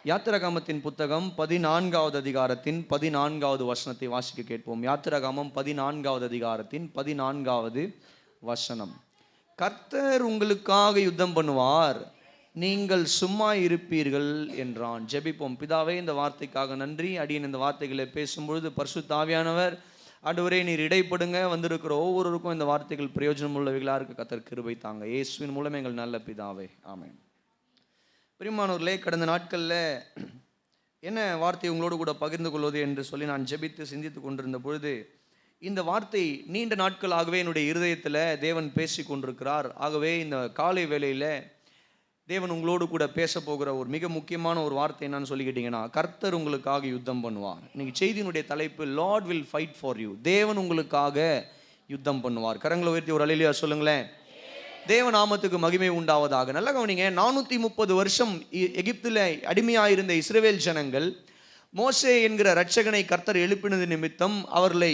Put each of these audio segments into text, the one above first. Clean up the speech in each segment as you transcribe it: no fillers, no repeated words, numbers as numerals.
யாத்திராகமத்தின் புத்தகம் 14வது அதிகாரத்தின் 14வது வசனத்தை வாசிக்க கேட்போம். யாத்திராகமம் 14வது அதிகாரத்தின் 14வது வசனம். கர்த்தர் உங்களுக்காக யுத்தம் பண்ணுவார், நீங்கள் சும்மா இருப்பீர்கள் என்றான். ஜெபிப்போம். பிதாவே, இந்த வார்த்தைக்காக நன்றி. அடியேன் இந்த வார்த்தைகளை பேசும்பொழுது பரிசுத்த ஆவியானவர் ஆண்டவரே நீர் இடைப்படுங்க. வந்திருக்கிற ஒவ்வொருவருக்கும் இந்த வார்த்தைகள் பிரயோஜனம் உள்ளவைகளாக இருக்க கர்த்தர் கிருபை தாங்க. இயேசுவின் மூலம் எங்கள் நல்ல பிதாவே, ஆமென். பிரியமானவர்களே, கடந்த நாட்களில் என்ன வார்த்தை உங்களோடு கூட பகிர்ந்து கொள்வது என்று சொல்லி நான் ஜெபித்து சிந்தித்து கொண்டிருந்த பொழுது இந்த வார்த்தை நீண்ட நாட்களாகவே என்னுடைய இருதயத்தில் தேவன் பேசி கொண்டிருக்கிறார். ஆகவே இந்த காலை வேளையில் தேவன் உங்களோடு கூட பேச போகிற ஒரு மிக முக்கியமான ஒரு வார்த்தை என்னன்னு சொல்லிக்கிட்டீங்கன்னா, கர்த்தர் உங்களுக்காக யுத்தம் பண்ணுவார். இன்னைக்கு செய்தியினுடைய தலைப்பு Lord will fight for you. தேவன் உங்களுக்காக யுத்தம் பண்ணுவார். கரங்களை உயர்த்தி ஒரு அல்லேலூயா சொல்லுங்களேன். தேவ நாமத்துக்கு மகிமை உண்டாவதாக. நல்ல கவனிங்க. 430 வருஷம் எகிப்தில் அடிமையாயிருந்த இஸ்ரவேல் ஜனங்கள் மோசே என்கிற இரட்சகனை கர்த்தர் எழுப்பினது நிமித்தம் அவர்களை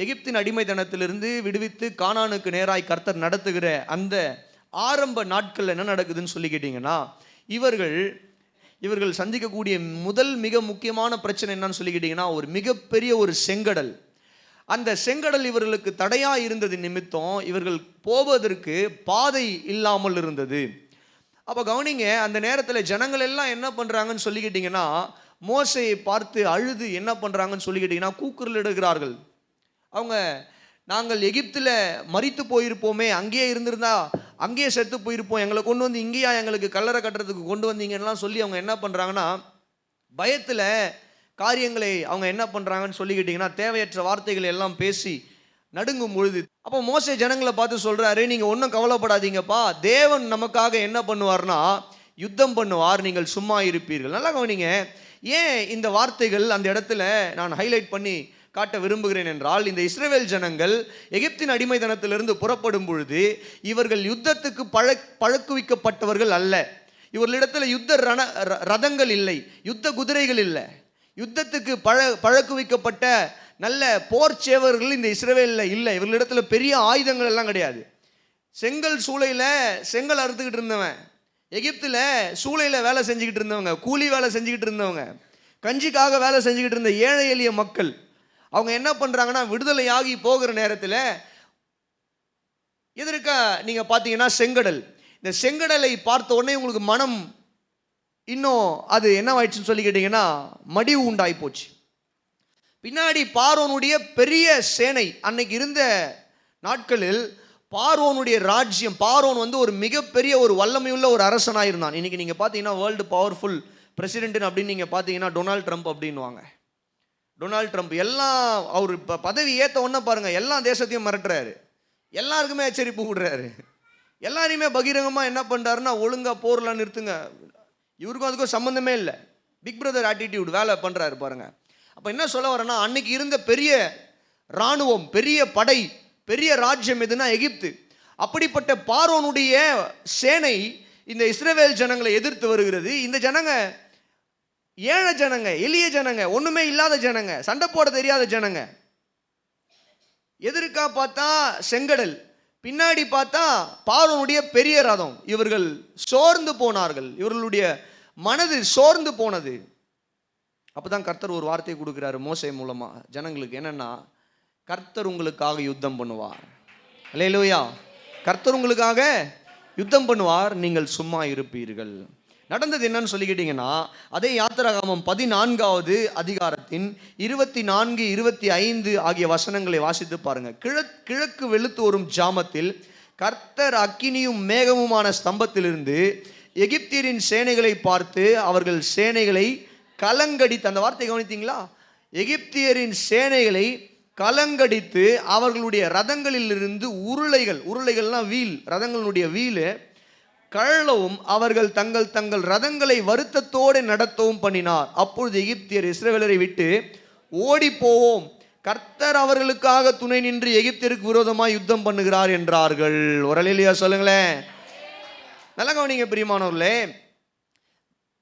எகிப்தின் அடிமைத்தனத்திலிருந்து விடுவித்து கானானுக்கு நேராய் கர்த்தர் நடத்துகிற அந்த ஆரம்ப நாட்கள் என்ன நடக்குதுன்னு சொல்லிக்கிட்டீங்கன்னா, இவர்கள் சந்திக்கக்கூடிய முதல் மிக முக்கியமான பிரச்சனை என்னன்னு சொல்லிக்கிட்டீங்கன்னா, ஒரு மிகப்பெரிய ஒரு செங்கடல். அந்த செங்கடல் இவர்களுக்கு தடையா இருந்தது நிமித்தம் இவர்கள் போவதற்கு பாதை இல்லாமல் இருந்தது. அப்போ கவனிங்க, அந்த நேரத்தில் ஜனங்கள் எல்லாம் என்ன பண்ணுறாங்கன்னு சொல்லிக்கிட்டீங்கன்னா, மோசையை பார்த்து அழுது என்ன பண்ணுறாங்கன்னு சொல்லிக்கிட்டீங்கன்னா கூக்குரலிடுகிறார்கள். அவங்க, நாங்கள் எகிப்தில் மரித்து போயிருப்போமே, அங்கேயே இருந்திருந்தா அங்கேயே செத்து போயிருப்போம், எங்களை கொண்டு வந்து இங்கேயா எங்களுக்கு கல்லறை கட்டுறதுக்கு கொண்டு வந்தீங்கலாம் சொல்லி அவங்க என்ன பண்ணுறாங்கன்னா பயத்தில் காரியங்களை அவங்க என்ன பண்ணுறாங்கன்னு சொல்லிக்கிட்டிங்கன்னா தேவையற்ற வார்த்தைகளை எல்லாம் பேசி நடுங்கும் பொழுது அப்போ மோசே ஜனங்களை பார்த்து சொல்கிறாரு, நீங்கள் ஒன்றும் கவலைப்படாதீங்கப்பா, தேவன் நமக்காக என்ன பண்ணுவார்னா யுத்தம் பண்ணுவார், நீங்கள் சும்மா இருப்பீர்கள். நல்லா கவனிங்க. ஏன் இந்த வார்த்தைகள் அந்த இடத்துல நான் ஹைலைட் பண்ணி காட்ட விரும்புகிறேன் என்றால், இந்த இஸ்ரவேல் ஜனங்கள் எகிப்தின் அடிமைத்தனத்திலிருந்து புறப்படும் பொழுது இவர்கள் யுத்தத்துக்கு பழக்குவிக்கப்பட்டவர்கள் அல்ல. இவர்களிடத்தில் யுத்த ரதங்கள் இல்லை, யுத்த குதிரைகள் இல்லை, யுத்தத்துக்கு பழக்குவிக்கப்பட்ட நல்ல போர் சேவர்கள் இந்த இஸ்ரவேலில் இல்லை. இவர்களிடத்தில் பெரிய ஆயுதங்கள் எல்லாம் கிடையாது. செங்கல் சூளையில் செங்கல் அறுத்துக்கிட்டு இருந்தவன், எகிப்தில் சூளையில் வேலை செஞ்சுக்கிட்டு இருந்தவங்க, கூலி வேலை செஞ்சுக்கிட்டு இருந்தவங்க, கஞ்சிக்காக வேலை செஞ்சுக்கிட்டு இருந்த ஏழை எளிய மக்கள், அவங்க என்ன பண்ணுறாங்கன்னா விடுதலையாகி போகிற நேரத்தில் எதற்கா நீங்கள் பார்த்தீங்கன்னா செங்கடல். இந்த செங்கடலை பார்த்த உடனே உங்களுக்கு மனம் இன்னும் அது என்ன ஆயிடுச்சுன்னு சொல்லி கேட்டிங்கன்னா மடிவு உண்டாகி போச்சு. பின்னாடி பார்வோனுடைய பெரிய சேனை அன்னைக்கு இருந்த நாட்களில் பார்வோனுடைய ராஜ்யம், பார்வோன் ஒரு மிகப்பெரிய ஒரு வல்லமையுள்ள ஒரு அரசனாக இருந்தான். இன்னைக்கு நீங்கள் பார்த்தீங்கன்னா வேர்ல்டு பவர்ஃபுல் பிரசிடென்ட் அப்படின்னு நீங்கள் பார்த்தீங்கன்னா டொனால்ட் ட்ரம்ப் அப்படின்வாங்க. டொனால்ட் ட்ரம்ப் எல்லாம் அவர் இப்போ பதவி ஏற்ற ஒன்றை பாருங்கள், எல்லா தேசத்தையும் மிரட்டுறாரு, எல்லாருக்குமே எச்சரிப்பு விடுறாரு, எல்லாரையுமே பகிரங்கமாக என்ன பண்ணுறாருன்னா ஒழுங்காக போர்லாம் நிறுத்துங்க. இவருக்கும் அதுக்கும் சம்மந்தமே இல்லை, பிக் பிரதர் ஆட்டிடியூட் வேலை பண்ணுறாரு பாருங்கள். அப்போ என்ன சொல்ல வரேன்னா, அன்னைக்கு இருந்த பெரிய இராணுவம், பெரிய படை, பெரிய ராஜ்யம் எதுனா எகிப்து. அப்படிப்பட்ட பார்வோனுடைய சேனை இந்த இஸ்ரவேல் ஜனங்களை எதிர்த்து வருகிறது. இந்த ஜனங்க ஏழை ஜனங்க, எளிய ஜனங்க, ஒண்ணுமே இல்லாத ஜனங்க, சண்டை போட தெரியாத ஜனங்க. எதிர்க்கா பார்த்தா செங்கடல், பின்னாடி பார்த்தா பார்வோனுடைய பெரிய ரதம். இவர்கள் சோர்ந்து போனார்கள், இவர்களுடைய மனது சோர்ந்து போனது. அப்பதான் கர்த்தர் ஒரு வார்த்தை கொடுக்கிறாரு மோசே மூலமா ஜனங்களுக்கு. என்னன்னா, கர்த்தர் உங்களுக்காக யுத்தம் பண்ணுவார். அல்லேலூயா. கர்த்தர் உங்களுக்காக யுத்தம் பண்ணுவார், நீங்கள் சும்மா இருப்பீர்கள். நடந்தது என்னன்னு சொல்லிக்கிட்டீங்கன்னா, அதே யாத்திராகமம் 14வது அதிகாரத்தின் 24, 25 ஆகிய வசனங்களை வாசித்து பாருங்க. கிழக்கு வெளுத்து வரும் ஜாமத்தில் கர்த்தர் அக்கினியும் மேகமுமான ஸ்தம்பத்திலிருந்து எகிப்தியரின் சேனைகளை பார்த்து அவர்கள் சேனைகளை கலங்கடித்து, அந்த வார்த்தை கவனித்தீங்களா? எகிப்தியரின் சேனைகளை கலங்கடித்து அவர்களுடைய ரதங்களில் இருந்து உருளைகள்லாம் வீல், ரதங்களுடைய வீலு கழலவும் அவர்கள் தங்கள் ரதங்களை வருத்தத்தோடு நடத்தவும் பண்ணினார். அப்பொழுது எகிப்தியர் இஸ்ரவேலரை விட்டு ஓடி போவோம், கர்த்தர் அவர்களுக்காக துணை நின்று எகிப்தியருக்கு விரோதமாக யுத்தம் பண்ணுகிறார் என்றார்கள். ஒரு அல்லேலூயா சொல்லுங்களேன். நல்ல கவனிங்க பிரியமானவர்களே.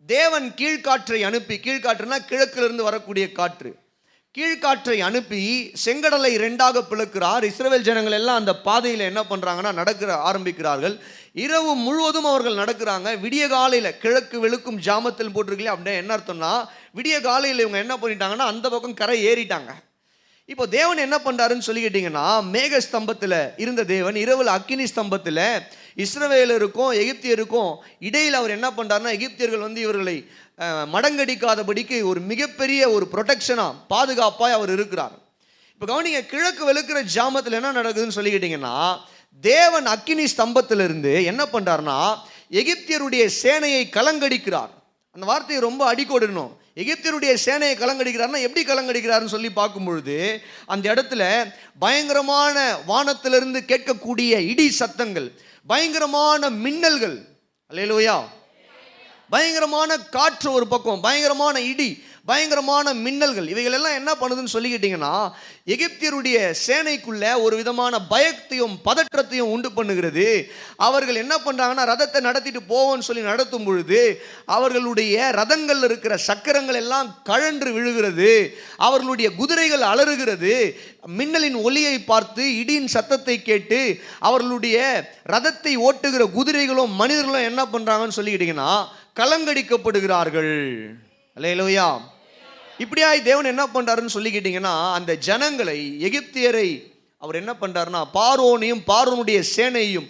தேவன் கீழ்காற்றை அனுப்பி, கீழ்காற்றுனா கிழக்கிலிருந்து வரக்கூடிய காற்று, கீழ்காற்றை அனுப்பி செங்கடலை 2ஆக பிளக்கிறார். இஸ்ரவேல் ஜனங்கள் எல்லாம் அந்த பாதையில் என்ன பண்ணுறாங்கன்னா நடக்க ஆரம்பிக்கிறார்கள். இரவு முழுவதும் அவர்கள் நடக்கிறாங்க. விடிய காலையில் கிழக்கு வெளுக்கும் ஜாமத்தில் போட்டிருக்கலையே அப்படின்னா என்ன அர்த்தம்னா, விடிய காலையில் இவங்க என்ன பண்ணிட்டாங்கன்னா அந்த பக்கம் கரை ஏறிட்டாங்க. இப்போ தேவன் என்ன பண்றாருன்னு சொல்லி கேட்டீங்கன்னா, மேக ஸ்தம்பத்தில் இருந்த தேவன் இரவில் அக்கினி ஸ்தம்பத்தில் இஸ்ரவேலருக்கும் எகிப்தியருக்கும் இடையில் அவர் என்ன பண்றாருன்னா, எகிப்தியர்கள் இவர்களை மடங்கடிக்காதபடிக்கு ஒரு மிகப்பெரிய ஒரு ப்ரொடெக்ஷனா பாதுகாப்பாய் அவர் இருக்கிறார். இப்போ கவனிங்க, கிழக்கு வெளுக்கிற ஜாமத்தில் என்ன நடக்குதுன்னு சொல்லி கேட்டீங்கன்னா, தேவன் அக்கினி ஸ்தம்பத்திலிருந்து என்ன பண்றாருன்னா எகிப்தியருடைய சேனையை கலங்கடிக்கிறார். அந்த வார்த்தையை ரொம்ப அடிக்கோடணும். எகிப்தியருடைய சேனையை கலங்கடிக்கிறார்னா எப்படி கலங்கடிக்கிறாருன்னு சொல்லி பார்க்கும் பொழுது, அந்த இடத்துல பயங்கரமான வானத்திலிருந்து கேட்கக்கூடிய இடி சத்தங்கள், பயங்கரமான மின்னல்கள், அல்லேலூயா, பயங்கரமான காற்று ஒரு பக்கம், பயங்கரமான இடி, பயங்கரமான மின்னல்கள், இவைகள் எல்லாம் என்ன பண்ணுதுன்னு சொல்லிக்கிட்டீங்கன்னா எகிப்தியருடைய சேனைக்குள்ள ஒரு விதமான பயத்தையும் பதற்றத்தையும் உண்டு பண்ணுகிறது. அவர்கள் என்ன பண்றாங்கன்னா, ரதத்தை நடத்திட்டு போவோம்னு சொல்லி நடத்தும் பொழுது அவர்களுடைய ரதங்கள்ல இருக்கிற சக்கரங்கள் எல்லாம் கழன்று விழுகிறது, அவர்களுடைய குதிரைகள் அலறுகிறது. மின்னலின் ஒலியை பார்த்து இடியின் சத்தத்தை கேட்டு அவர்களுடைய ரதத்தை ஓட்டுகிற குதிரைகளும் மனிதர்களும் என்ன பண்றாங்கன்னு சொல்லிக்கிட்டீங்கன்னா கலங்கடிக்கப்படுகிறார்கள். அல்லேலூயா. இப்படியாய் தேவன் என்ன பண்றாருன்னு சொல்லிக்கிட்டீங்கன்னா, அந்த ஜனங்களை எகிப்தியரை அவர் என்ன பண்றாருன்னா, பார்வோனையும் பார்வோனுடைய சேனையும்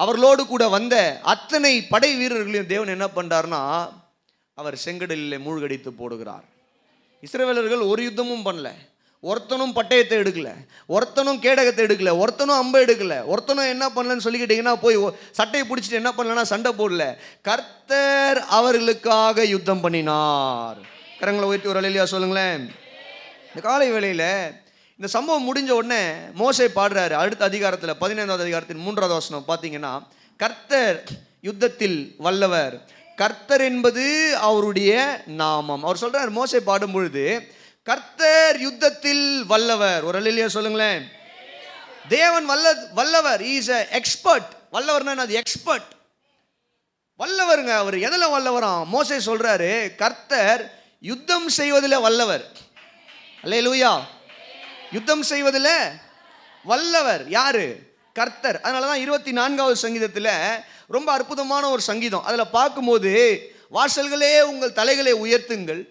அவர்களோடு கூட வந்த அத்தனை படை வீரர்களையும் தேவன் என்ன பண்றாருன்னா அவர் செங்கடலில் மூழ்கடித்து போடுகிறார். இஸ்ரவேலர்கள் ஒரு யுத்தமும் பண்ணல, ஒருத்தனும் பட்டயத்தை எடுக்கல, ஒருத்தனும் கேடகத்தை எடுக்கல, ஒருத்தனும் அம்பை எடுக்கல, ஒருத்தனும் என்ன பண்ணலன்னு சொல்லிக்கிட்டீங்கன்னா போய் சட்டையை பிடிச்சிட்டு என்ன பண்ணலன்னா சண்டை போடல. கர்த்தர் அவர்களுக்காக யுத்தம் பண்ணினார். கரங்களை உயர்த்தி ஒரு அல்லேலூயா சொல்லுங்களேன். இந்த காலை வேளையில் இந்த சம்பவம் முடிஞ்ச உடனே மோசே பாடுறாரு. அடுத்த அதிகாரத்தில் 15வது அதிகாரத்தின் 3வது வசனம் பார்த்தீங்கன்னா, கர்த்தர் யுத்தத்தில் வல்லவர், கர்த்தர் என்பது அவருடைய நாமம். அவர் சொல்றார், மோசே பாடும் பொழுது கர்த்தர் யுத்தத்தில் வல்லவர். ஒரு அல்லேலூயா சொல்லுங்களேன். தேவன் வல்லவர், இஸ் எ எக்ஸ்பர்ட். வல்லவர்னா அது எக்ஸ்பர்ட், வல்லவருங்க. அவர் எதில் வல்லவராம்? மோசே சொல்றாரு, கர்த்தர் யுத்தம் செய்வதில் வல்லவர். அல்லேலூயா. யுத்தம் செய்வதில் வல்லவர் யாரு? கர்த்தர். அதனாலதான் 24வது சங்கீதத்தில் ரொம்ப அற்புதமான ஒரு சங்கீதம். அதில் பார்க்கும்போது, வாசல்களே உங்கள் தலைகளை உயர்த்துங்கள்,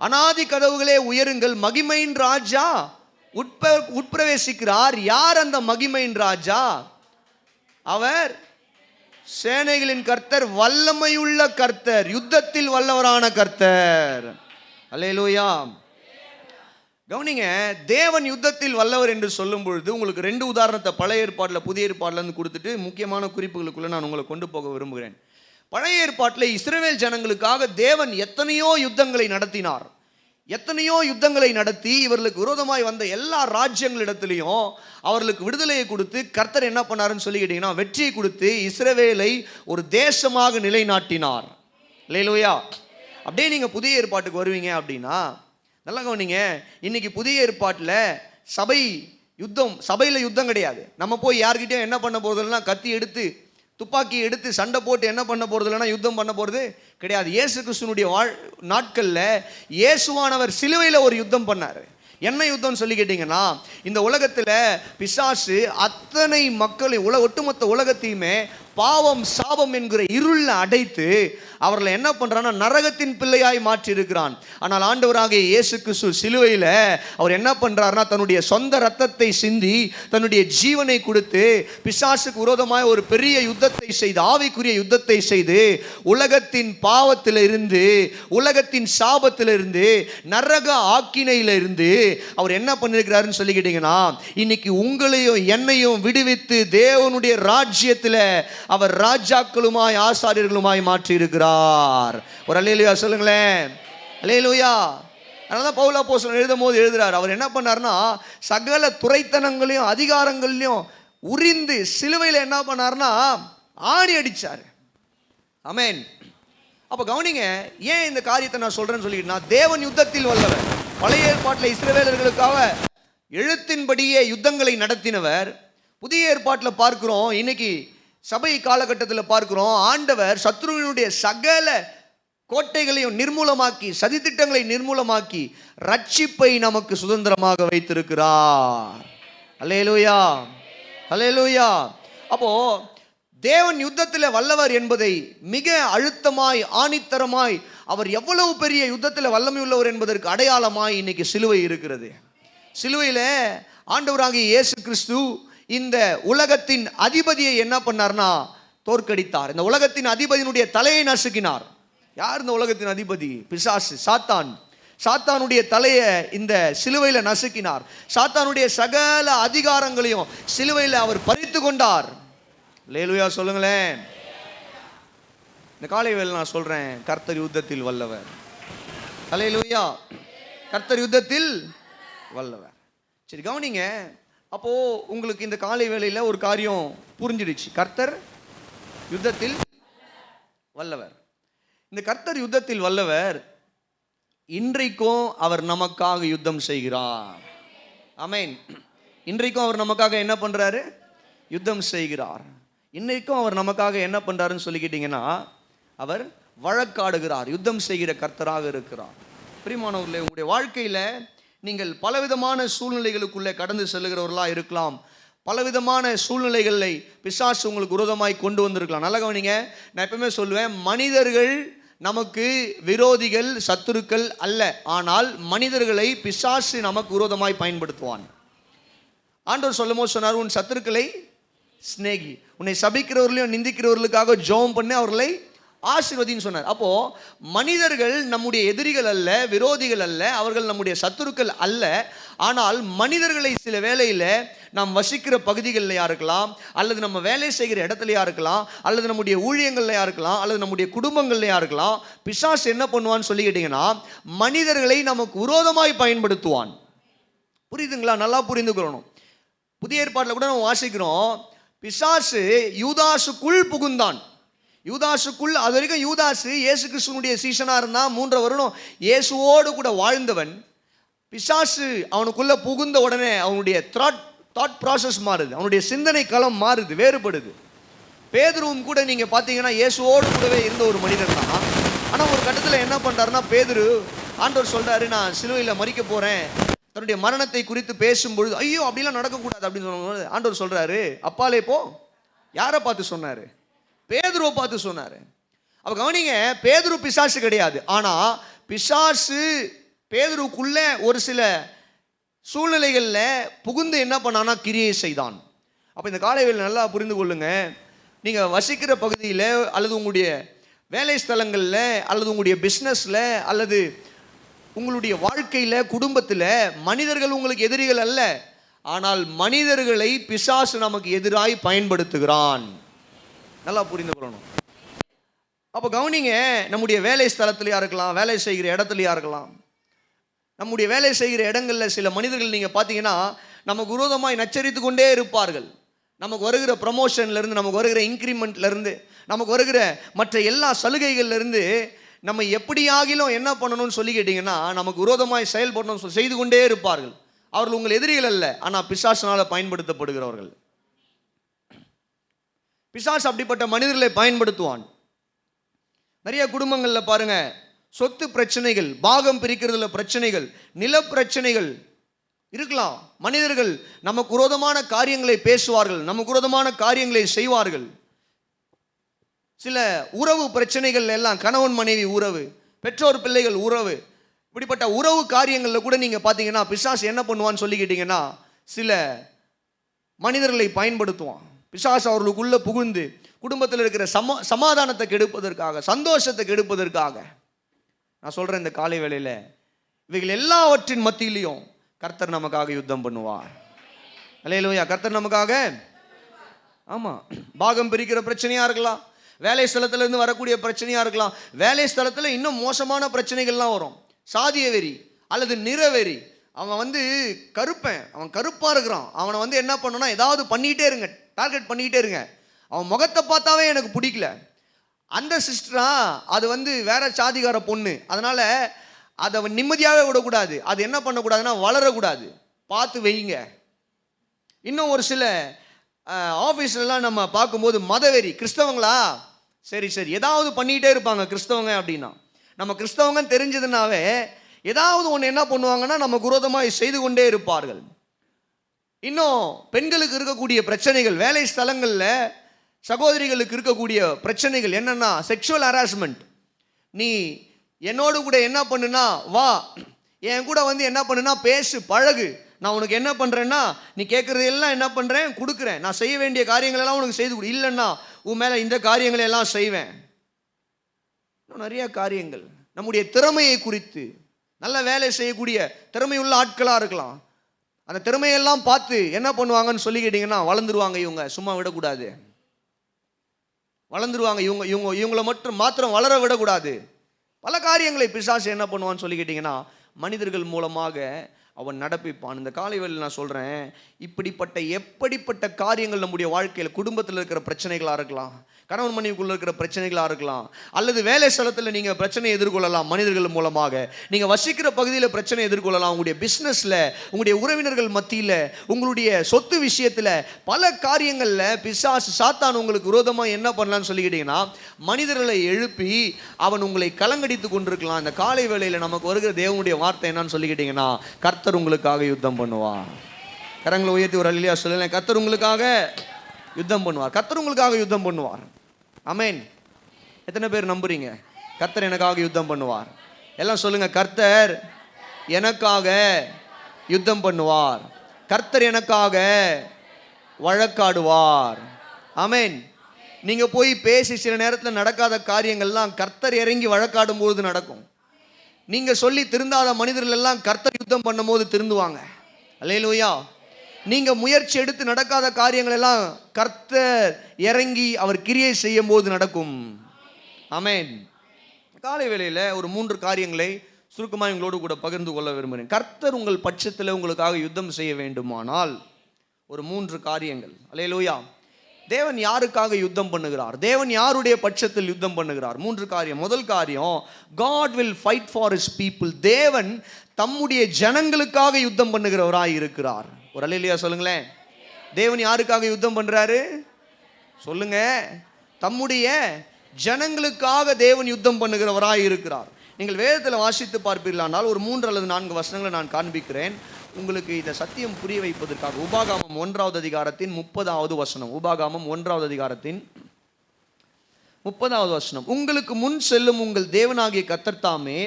அனாதி கதவுகளே உயருங்கள், மகிமையின் ராஜா உட்பிரவேசிக்கிறார். யார் அந்த மகிமையின் ராஜா? அவர் சேனைகளின் கர்த்தர், வல்லமையுள்ள கர்த்தர், யுத்தத்தில் வல்லவரான கர்த்தர். அல்லேலூயா. கவனிங்க, தேவன் யுத்தத்தில் வல்லவர் என்று சொல்லும் பொழுது உங்களுக்கு 2 உதாரணத்தை பழைய ஏற்பாட்டில் புதிய ஏற்பாட்டில் இருந்து கொடுத்துட்டு முக்கியமான குறிப்புகளுக்குள்ள நான் உங்களை கொண்டு போக விரும்புகிறேன். பழைய ஏற்பாட்டில் இஸ்ரவேல் ஜனங்களுக்காக தேவன் எத்தனையோ யுத்தங்களை நடத்தினார். எத்தனையோ யுத்தங்களை நடத்தி இவர்களுக்கு விரோதமாய் வந்த எல்லா ராஜ்யங்களிடத்திலையும் அவர்களுக்கு விடுதலையை கொடுத்து கர்த்தர் என்ன பண்ணாருன்னு சொல்லிக்கிட்டீங்கன்னா வெற்றியை கொடுத்து இஸ்ரவேலை ஒரு தேசமாக நிலைநாட்டினார். அல்லேலூயா. அப்படியே நீங்கள் புதிய ஏற்பாட்டுக்கு வருவீங்க அப்படின்னா நல்லா கவனிங்க. இன்னைக்கு புதிய ஏற்பாட்டில் சபையில் யுத்தம் கிடையாது. நம்ம போய் யார்கிட்டயும் என்ன பண்ண போறதுன்னா கத்தி எடுத்து துப்பாக்கி எடுத்து சண்டை போட்டு என்ன பண்ண போறது இல்லைன்னா யுத்தம் பண்ண போறது கிடையாது. இயேசு கிறிஸ்துனுடைய நாட்கள்ல இயேசுவானவர் சிலுவையில் ஒரு யுத்தம் பண்ணாரு. என்ன யுத்தம்னு சொல்லி கேட்டீங்கன்னா, இந்த உலகத்துல பிசாசு அத்தனை மக்களை ஒட்டுமொத்த உலகத்தையுமே பாவம் சாபம் என்கிற இருள அடைத்து அவர்களை என்ன பண்றான்னா நரகத்தின் பிள்ளையாய் மாற்றி இருக்கிறான். ஆனால் ஆண்டவராகிய இயேசு கிறிஸ்து சிலுவையில் அவர் என்ன பண்றாருன்னா தன்னுடைய சொந்த ரத்தத்தை சிந்தி தன்னுடைய ஜீவனை கொடுத்து பிசாசுக்கு விரோதமாய் ஒரு பெரிய யுத்தத்தை செய்து, ஆவிக்குரிய யுத்தத்தை செய்து, உலகத்தின் பாவத்திலிருந்து, உலகத்தின் சாபத்திலிருந்து, நரக ஆக்கினையிலிருந்து அவர் என்ன பண்ணிருக்கிறாருன்னு சொல்லிக்கிட்டீங்கன்னா, இன்னைக்கு உங்களையும் என்னையும் விடுவித்து தேவனுடைய ராஜ்யத்தில் அவர் ராஜாக்களுமாய் ஆசாரியர்களுமாய் மாற்றி இருக்கிறார். ஒரு அல்லேலூயா சொல்லுங்களேன். அல்லேலூயா. அதனாலதான் பவுல் அப்போஸ்தலன் எழுதும் போது எழுதுறார், அவர் என்ன பண்ணார்னா சகல துரைத்தனங்களையும் அதிகாரங்களையும் உரிந்து சிலுவையில் என்ன பண்ணார்னா ஆணி அடிச்சார். ஆமென். அப்ப கவனிங்க, ஏன் இந்த காரியத்தை நான் சொல்றேன்னு சொல்லிக்கிட்டா, தேவன் யுத்தத்தில் வல்லவர். பழைய ஏற்பாட்டில் இஸ்ரவேலர்களுக்காக எழுத்தின்படியே யுத்தங்களை நடத்தினவர். புதிய ஏற்பாட்டில் பார்க்கிறோம், இன்னைக்கு சபை காலகட்டத்தில் பார்க்கிறோம், ஆண்டவர் சத்ருவினுடைய சகல கோட்டைகளையும் நிர்மூலமாக்கி, சதித்திட்டங்களை நிர்மூலமாக்கி ரட்சிப்பை நமக்கு சுதந்திரமாக வைத்திருக்கிறார். அல்லேலூயா, அல்லேலூயா. அப்போ தேவன் யுத்தத்தில் வல்லவர் என்பதை மிக அழுத்தமாய் ஆணித்தரமாய் அவர் எவ்வளவு பெரிய யுத்தத்தில் வல்லமை உள்ளவர் என்பதற்கு அடையாளமாய் இன்னைக்கு சிலுவை இருக்கிறது. சிலுவையில் ஆண்டவராகிய இயேசு கிறிஸ்து இந்த உலகத்தின் அதிபதியை என்ன பண்ணார்னா தோற்கடித்தார். இந்த உலகத்தின் அதிபதியினுடைய தலையை நசுக்கினார். யார் இந்த உலகத்தின் அதிபதி? பிசாசு, சாத்தான். சாத்தானுடைய தலையை இந்த சிலுவையில் நசுக்கினார். சாத்தானுடைய சகல அதிகாரங்களையும் சிலுவையில் அவர் பறித்து கொண்டார். அல்லேலூயா சொல்லுங்களேன். இந்த காலை வேளை நான் சொல்றேன், கர்த்தர் யுத்தத்தில் வல்லவர். அல்லேலூயா, கர்த்தர் யுத்தத்தில் வல்லவர். சரி கவனிங்க. அப்போ உங்களுக்கு இந்த காலை வேளையில ஒரு காரியம் புரிஞ்சிடுச்சு, கர்த்தர் யுத்தத்தில் வல்லவர். இந்த கர்த்தர் யுத்தத்தில் வல்லவர் இன்றைக்கும் அவர் நமக்காக யுத்தம் செய்கிறார். ஆமென். இன்றைக்கும் அவர் நமக்காக என்ன பண்றாரு? யுத்தம் செய்கிறார். இன்னைக்கும் அவர் நமக்காக என்ன பண்றாருன்னு சொல்லிக்கிட்டீங்கன்னா, அவர் வழக்காடுகிறார், யுத்தம் செய்கிற கர்த்தராக இருக்கிறார். பிரியமானவர்களே, உங்களுடைய வாழ்க்கையில நீங்கள் பலவிதமான சூழ்நிலைகளுக்குள்ளே கடந்து செல்லுகிறவர்களாக இருக்கலாம். பலவிதமான சூழ்நிலைகளை பிசாசு உங்களுக்கு விரோதமாய் கொண்டு வந்திருக்கலாம். நல்ல கவனிங்க. நான் எப்பவுமே சொல்லுவேன், மனிதர்கள் நமக்கு விரோதிகள், சத்துருக்கள் அல்ல. ஆனால் மனிதர்களை பிசாசு நமக்கு விரோதமாய் பயன்படுத்துவான். ஆண்டவர் சொல்லும்போது சொன்னார், உன் சத்துருக்களை சிநேகி, உன்னை சபிக்கிறவர்களையும் நிந்திக்கிறவர்களுக்காக ஜெபம் பண்ணி அவர்களை ஆசீர்வதின்னு சொன்னார். அப்போ மனிதர்கள் நம்முடைய எதிரிகள் அல்ல, விரோதிகள் அல்ல, அவர்கள் நம்முடைய சத்துருக்கள் அல்ல. ஆனால் மனிதர்களை சில வேளையில் நாம் வசிக்கிற பகுதிகளிலையா இருக்கலாம், அல்லது நம்ம வேலை செய்கிற இடத்துலையா இருக்கலாம், அல்லது நம்முடைய ஊழியங்கள்லையா இருக்கலாம், அல்லது நம்முடைய குடும்பங்கள்லையா இருக்கலாம், பிசாசு என்ன பண்ணுவான்னு சொல்லி கேட்டீங்கன்னா, மனிதர்களை நமக்கு விரோதமாய் பயன்படுத்துவான். புரியுதுங்களா? நல்லா புரிந்து கொள்ளணும். புதிய ஏற்பாட்டில் கூட நம்ம வாசிக்கிறோம், பிசாசு யூதாசுக்குள் புகுந்தான். யூதாசுக்குள், அது வரைக்கும் யூதாசு இயேசு கிறிஸ்துவனுடைய சீஷனாக இருந்தான். 3 வருடம் இயேசுவோடு கூட வாழ்ந்தவன். பிசாசு அவனுக்குள்ள புகுந்த உடனே அவனுடைய தாட் ப்ராசஸ் மாறுது, அவனுடைய சிந்தனை களம் மாறுது, வேறுபடுது. பேதுருவும் கூட நீங்க பார்த்தீங்கன்னா இயேசுவோடு கூடவே இருந்த ஒரு மனிதன் தான். ஆனால் ஒரு கட்டத்தில் என்ன பண்றாருன்னா, பேதுரு, ஆண்டவர் சொல்றாரு, நான் சிலுவையில் மரிக்க போறேன், தன்னுடைய மரணத்தை குறித்து பேசும்பொழுது, ஐயோ அப்படிலாம் நடக்கக்கூடாது அப்படின்னு சொல்லும்போது ஆண்டவர் சொல்றாரு, அப்பாலே போ. யாரை பார்த்து சொன்னாரு? பேதுருவை பார்த்து சொன்னாரு. அப்ப கவனிங்க, பேதுரு பிசாசு கிடையாது. ஆனா பிசாசு பேதுருக்குள்ள ஒரு சில சூழ்நிலைகள்ல புகுந்து என்ன பண்ணானா கிரியை செய்தான். அப்ப இந்த காலையில் நல்லா புரிந்து கொள்ளுங்க. நீங்க வசிக்கிற பகுதியில், அல்லது உங்களுடைய வேலை ஸ்தலங்கள்ல, அல்லது உங்களுடைய பிஸ்னஸ்ல, அல்லது உங்களுடைய வாழ்க்கையில, குடும்பத்தில் மனிதர்கள் உங்களுக்கு எதிரிகள் அல்ல. ஆனால் மனிதர்களை பிசாசு நமக்கு எதிராய் பயன்படுத்துகிறான். நல்லா புரிந்து கொள்ளணும். அப்போ கவனிங்க, நம்முடைய வேலை ஸ்தலத்திலையா இருக்கலாம், வேலை செய்கிற இடத்துலையா இருக்கலாம். நம்முடைய வேலை செய்கிற இடங்களில் சில மனிதர்கள் நீங்கள் பார்த்தீங்கன்னா நமக்கு விரோதமாய் நச்சரித்து கொண்டே இருப்பார்கள். நமக்கு வருகிற ப்ரமோஷன்லேருந்து, நமக்கு வருகிற இன்க்ரிமெண்ட்லேருந்து, நமக்கு வருகிற மற்ற எல்லா சலுகைகள்லேருந்து நம்ம எப்படியாகிலும் என்ன பண்ணணும்னு சொல்லி கேட்டிங்கன்னா நமக்கு விரோதமாய் செயல்படணும் செய்து கொண்டே இருப்பார்கள். அவர்கள் உங்கள் எதிரிகள் அல்ல, ஆனால் பிசாசினால் பயன்படுத்தப்படுகிறவர்கள். பிசாசு அப்படிப்பட்ட மனிதர்களை பயன்படுத்துவான். நிறைய குடும்பங்களில் பாருங்க, சொத்து பிரச்சனைகள், பாகம் பிரிக்கிறதுல பிரச்சனைகள், நில பிரச்சனைகள் இருக்கலாம். மனிதர்கள் நமக்கு விரோதமான காரியங்களை பேசுவார்கள், நமக்கு விரோதமான காரியங்களை செய்வார்கள். சில உறவு பிரச்சனைகள் எல்லாம், கணவன் மனைவி உறவு, பெற்றோர் பிள்ளைகள் உறவு, இப்படிப்பட்ட உறவு காரியங்களில் கூட நீங்கள் பார்த்தீங்கன்னா பிசாசு என்ன பண்ணுவான்னு சொல்லிக்கிட்டீங்கன்னா சில மனிதர்களை பயன்படுத்துவான். பிசாசு அவர்களுக்குள்ள புகுந்து குடும்பத்தில் இருக்கிற சமாதானத்தை கெடுப்பதற்காக, சந்தோஷத்தை கெடுப்பதற்காக. நான் சொல்றேன், இந்த காலை வேளையில இவைகள் எல்லாவற்றின் மத்தியிலையும் கர்த்தர் நமக்காக யுத்தம் பண்ணுவார். அல்லேலூயா. கர்த்தர் நமக்காக. ஆமா, பாகம் பிரிக்கிற பிரச்சனையா இருக்கலாம், வேலை ஸ்தலத்துல இருந்து வரக்கூடிய பிரச்சனையா இருக்கலாம். வேலை ஸ்தலத்துல இன்னும் மோசமான பிரச்சனைகள்லாம் வரும். சாதிய வெறி அல்லது நிறவெறி. அவன் கருப்பன், அவன் கருப்பா இருக்கிறான், அவனை என்ன பண்ணணும்னா ஏதாவது பண்ணிக்கிட்டே இருங்க, டார்கெட் பண்ணிக்கிட்டே இருங்க. அவன் முகத்தை பார்த்தாவே எனக்கு பிடிக்கல, அந்த சிஸ்டரா அது வேற சாதிகார பொண்ணு, அதனால அதை அவன் நிம்மதியாகவே விடக்கூடாது. அது என்ன பண்ணக்கூடாதுன்னா வளரக்கூடாது, பார்த்து வைங்க. இன்னும் ஒரு சில ஆஃபீஸ்லாம் நம்ம பார்க்கும்போது மதவெறி. கிறிஸ்தவங்களா, சரி சரி ஏதாவது பண்ணிக்கிட்டே இருப்பாங்க கிறிஸ்தவங்க அப்படின்னா. நம்ம கிறிஸ்தவங்கன்னு தெரிஞ்சதுனாவே ஏதாவது ஒன்று என்ன பண்ணுவாங்கன்னா நமக்கு விரோதமாக செய்து கொண்டே இருப்பார்கள். இன்னும் பெண்களுக்கு இருக்கக்கூடிய பிரச்சனைகள், வேலை ஸ்தலங்களில் சகோதரிகளுக்கு இருக்கக்கூடிய பிரச்சனைகள் என்னன்னா, செக்ஷுவல் ஹராஸ்மெண்ட். நீ என்னோடு கூட என்ன பண்ணுனா, வா என் கூட வந்து என்ன பண்ணுனா பேசு, பழகு. நான் உனக்கு என்ன பண்றேன்னா, நீ கேட்கறதெல்லாம் என்ன பண்றேன், கொடுக்குறேன். நான் செய்ய வேண்டிய காரியங்கள் எல்லாம் உனக்கு செய்து கொடு. இல்லைன்னா உன் மேல இந்த காரியங்களை எல்லாம் செய்வேன். இன்னும் நிறைய காரியங்கள். நம்முடைய திறமையை குறித்து, நல்ல வேலை செய்யக்கூடிய திறமையுள்ள ஆட்களா இருக்கலாம். அந்த திறமையெல்லாம் பார்த்து என்ன பண்ணுவாங்கன்னு சொல்லி கேட்டீங்கன்னா, வளர்ந்துருவாங்க. இவங்க சும்மா விடக்கூடாது, வளர்ந்துருவாங்க. இவங்களை மாத்திரம் வளர விடக்கூடாது. பல காரியங்களை பிசாசு என்ன பண்ணுவான்னு சொல்லி கேட்டீங்கன்னா, மனிதர்கள் மூலமாக அவன் நடப்பிப்பான். இந்த காலை வேளையில் நான் சொல்றேன், எப்படிப்பட்ட காரியங்கள் நம்முடைய வாழ்க்கையில், குடும்பத்தில் இருக்கிற பிரச்சனைகளா இருக்கலாம், கணவன் மனைவிக்குள்ள இருக்கிற பிரச்சனைகளா இருக்கலாம், அல்லது வேலை ஸ்தலத்தில் நீங்க பிரச்சனை எதிர்கொள்ளலாம். மனிதர்கள் மூலமாக நீங்க வசிக்கிற பகுதியில் பிரச்சனை எதிர்கொள்ளலாம். உங்களுடைய பிசினஸ்ல, உங்களுடைய உறவினர்கள் மத்தியில், உங்களுடைய சொத்து விஷயத்துல, பல காரியங்கள்ல பிசாசு சாத்தான் உங்களுக்கு விரோதமா என்ன பண்ணலாம்னு சொல்லிக்கிட்டீங்கன்னா, மனிதர்களை எழுப்பி அவன் உங்களை கலங்கடித்து கொண்டிருக்கலாம். இந்த காலை வேளையில் நமக்கு வருகிற தேவனுடைய வார்த்தை என்னன்னு சொல்லிக்கிட்டீங்கன்னா, கர்த்தர் உங்களுக்காக யுத்தம் பண்ணுவார். கரங்களை உயர்த்தி ஒரு அல்லேலூயா சொல்லுங்க. கர்த்தர் உங்களுக்காக யுத்தம் பண்ணுவார். கர்த்தர் உங்களுக்காக யுத்தம் பண்ணுவார். ஆமென். எத்தனை பேர் நம்புறீங்க கர்த்தர் எனக்காக யுத்தம் பண்ணுவார்? எல்லாம் சொல்லுங்க, கர்த்தர் எனக்காக யுத்தம் பண்ணுவார். கர்த்தர் எனக்காக வழக்காடுவார். ஆமென். நீங்க போய் பேசி சில நேரத்தில் நடக்காத காரியங்கள்லாம் கர்த்தர் இறங்கி வழக்காடும் போது நடக்கும். நீங்க சொல்லி திருந்தாத மனிதர்கள் எல்லாம் கர்த்தர் யுத்தம் பண்ணும் போது திருந்துவாங்க. அல்லேலூயா. நீங்க முயற்சி எடுத்து நடக்காத காரியங்கள் எல்லாம் கர்த்தர் இறங்கி அவர் கிரியை செய்யும் போது நடக்கும். ஆமென். காலை வேளையில ஒரு 3 காரியங்களை சுருக்கமாக எங்களோடு கூட பகிர்ந்து கொள்ள விரும்புகிறேன். கர்த்தர் உங்கள் பட்சத்தில் உங்களுக்காக யுத்தம் செய்ய வேண்டுமானால் ஒரு 3 காரியங்கள். அல்லேலூயா. தேவன் யாருக்காக யுத்தம் பண்ணுகிறார்? தேவன் யாருடைய பட்சத்தில் யுத்தம் பண்ணுகிறார்? 3 காரியம். முதல் காரியம், God will fight for his people. தேவன் தம்முடைய ஜனங்களுக்காக யுத்தம் பண்ணுகிறவராய் இருக்கிறார். ஒரு அல்லேலூயா சொல்லுங்களேன். தேவன் யாருக்காக யுத்தம் பண்றாரு சொல்லுங்க? தம்முடைய ஜனங்களுக்காக தேவன் யுத்தம் பண்ணுகிறவராய் இருக்கிறார். நீங்கள் வேதத்தில் வாசித்து பார்ப்பீர்களானால் ஒரு 3 அல்லது 4 வசனங்களை நான் காண்பிக்கிறேன் உங்களுக்கு இந்த சத்தியம் புரிய வைப்பதற்காக. உபாகமம் 1வது அதிகாரத்தின் 30வது வசனம். உபாகமம் 1வது அதிகாரத்தின் 30வது வசனம். உங்களுக்கு முன் செல்லும் உங்கள் தேவனாகிய கர்த்தர் தாமே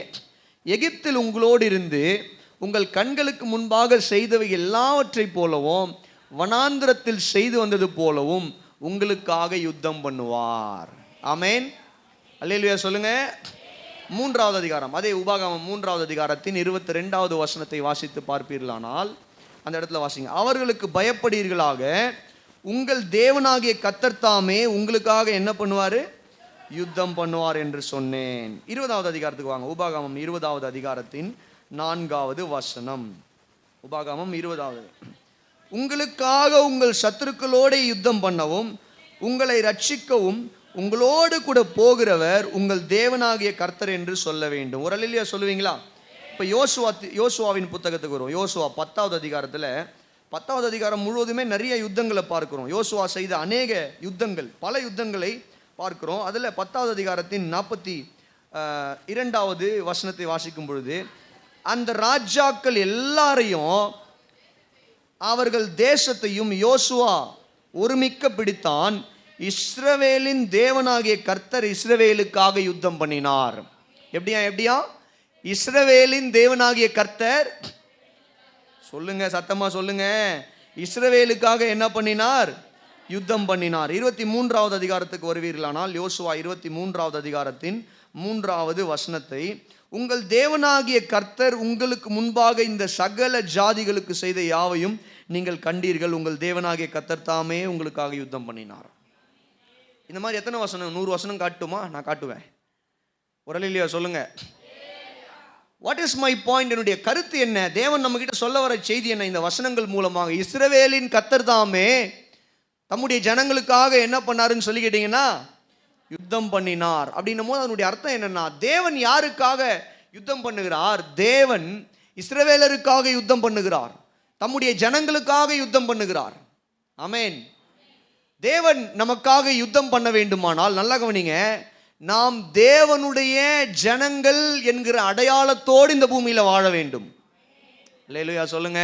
எகிப்தில் உங்களோடு இருந்து உங்கள் கண்களுக்கு முன்பாக செய்தவை எல்லாவற்றை போலவும் வனாந்திரத்தில் செய்து வந்தது போலவும் உங்களுக்காக யுத்தம் பண்ணுவார். ஆமென். அல்லேலூயா சொல்லுங்க. 3வது அதிகாரம், அதே உபாகமம் 3வது அதிகாரத்தின் 22வது வசனத்தை வாசித்து பார்ப்பீர்களானால் அந்த இடத்துல வாசிங்க. அவர்களுக்கு பயப்படுவீர்களாக, உங்கள் தேவனாகிய கர்த்தர் தாமே உங்களுக்காக என்ன பண்ணுவாரு? யுத்தம் பண்ணுவார் என்று சொன்னேன். 20வது அதிகாரத்துக்கு வாங்க. உபாகமம் 20வது அதிகாரத்தின் 4வது வசனம். உபாகமம் 20வது. உங்களுக்காக உங்கள் சத்துருக்களோடு யுத்தம் பண்ணவும் உங்களை ரட்சிக்கவும் உங்களோடு கூட போகிறவர் உங்கள் தேவனாகிய கர்த்தர் என்று சொல்ல வேண்டும். ஒரு அல்லேலூயா சொல்லுவீங்களா? இப்போ யோசுவாவின் புத்தகத்துக்கு வரும். யோசுவா 10வது அதிகாரத்தில் 10வது அதிகாரம் முழுவதுமே நிறைய யுத்தங்களை பார்க்கிறோம். யோசுவா செய்த அநேக யுத்தங்கள், பல யுத்தங்களை பார்க்கிறோம். அதில் 10வது அதிகாரத்தின் 42வது வசனத்தை வாசிக்கும் பொழுது, அந்த ராஜாக்கள் எல்லாரையும் அவர்கள் தேசத்தையும் யோசுவா ஒருமிக்க பிடித்தான். இஸ்ரவேலின் தேவனாகிய கர்த்தர் இஸ்ரவேலுக்காக யுத்தம் பண்ணினார். எப்படியா? இஸ்ரவேலின் தேவனாகிய கர்த்தர், சொல்லுங்க, சத்தமா சொல்லுங்க, இஸ்ரவேலுக்காக என்ன பண்ணினார்? யுத்தம் பண்ணினார். 23வது அதிகாரத்துக்கு வருவீர்களானால் யோசுவா 23வது அதிகாரத்தின் 3வது வசனத்தை, உங்கள் தேவனாகிய கர்த்தர் உங்களுக்கு முன்பாக இந்த சகல ஜாதிகளுக்கு செய்த யாவையும் நீங்கள் கண்டீர்கள். உங்கள் தேவனாகிய கர்த்தர் தாமே உங்களுக்காக யுத்தம் பண்ணினார். இந்த மாதிரி எத்தனை வசனம்? 100 வசனம் காட்டுமா? நான் காட்டுவேன். ஒரு அல்லேலூயா சொல்லுங்க. What is my point? என்னுடைய கருத்து என்ன? தேவன் நம்ம கிட்ட சொல்ல வர செய்தி என்ன? இந்த வசனங்கள் மூலமாக இஸ்ரவேலின் கர்த்தர் தாமே தம்முடைய ஜனங்களுக்காக என்ன பண்ணாருன்னு சொல்லி கேட்டீங்கன்னா, யுத்தம் பண்ணினார். அப்படின்னும் போது அதனுடைய அர்த்தம் என்னன்னா, தேவன் யாருக்காக யுத்தம் பண்ணுகிறார்? தேவன் இஸ்ரவேலருக்காக யுத்தம் பண்ணுகிறார். தம்முடைய ஜனங்களுக்காக யுத்தம் பண்ணுகிறார். ஆமென். தேவன் நமக்காக யுத்தம் பண்ண வேண்டுமானால் நல்லா கவனிங்க, நாம் தேவனுடைய ஜனங்கள் என்கிற அடையாளத்தோடு இந்த பூமியில வாழ வேண்டும். அல்லேலூயா சொல்லுங்க.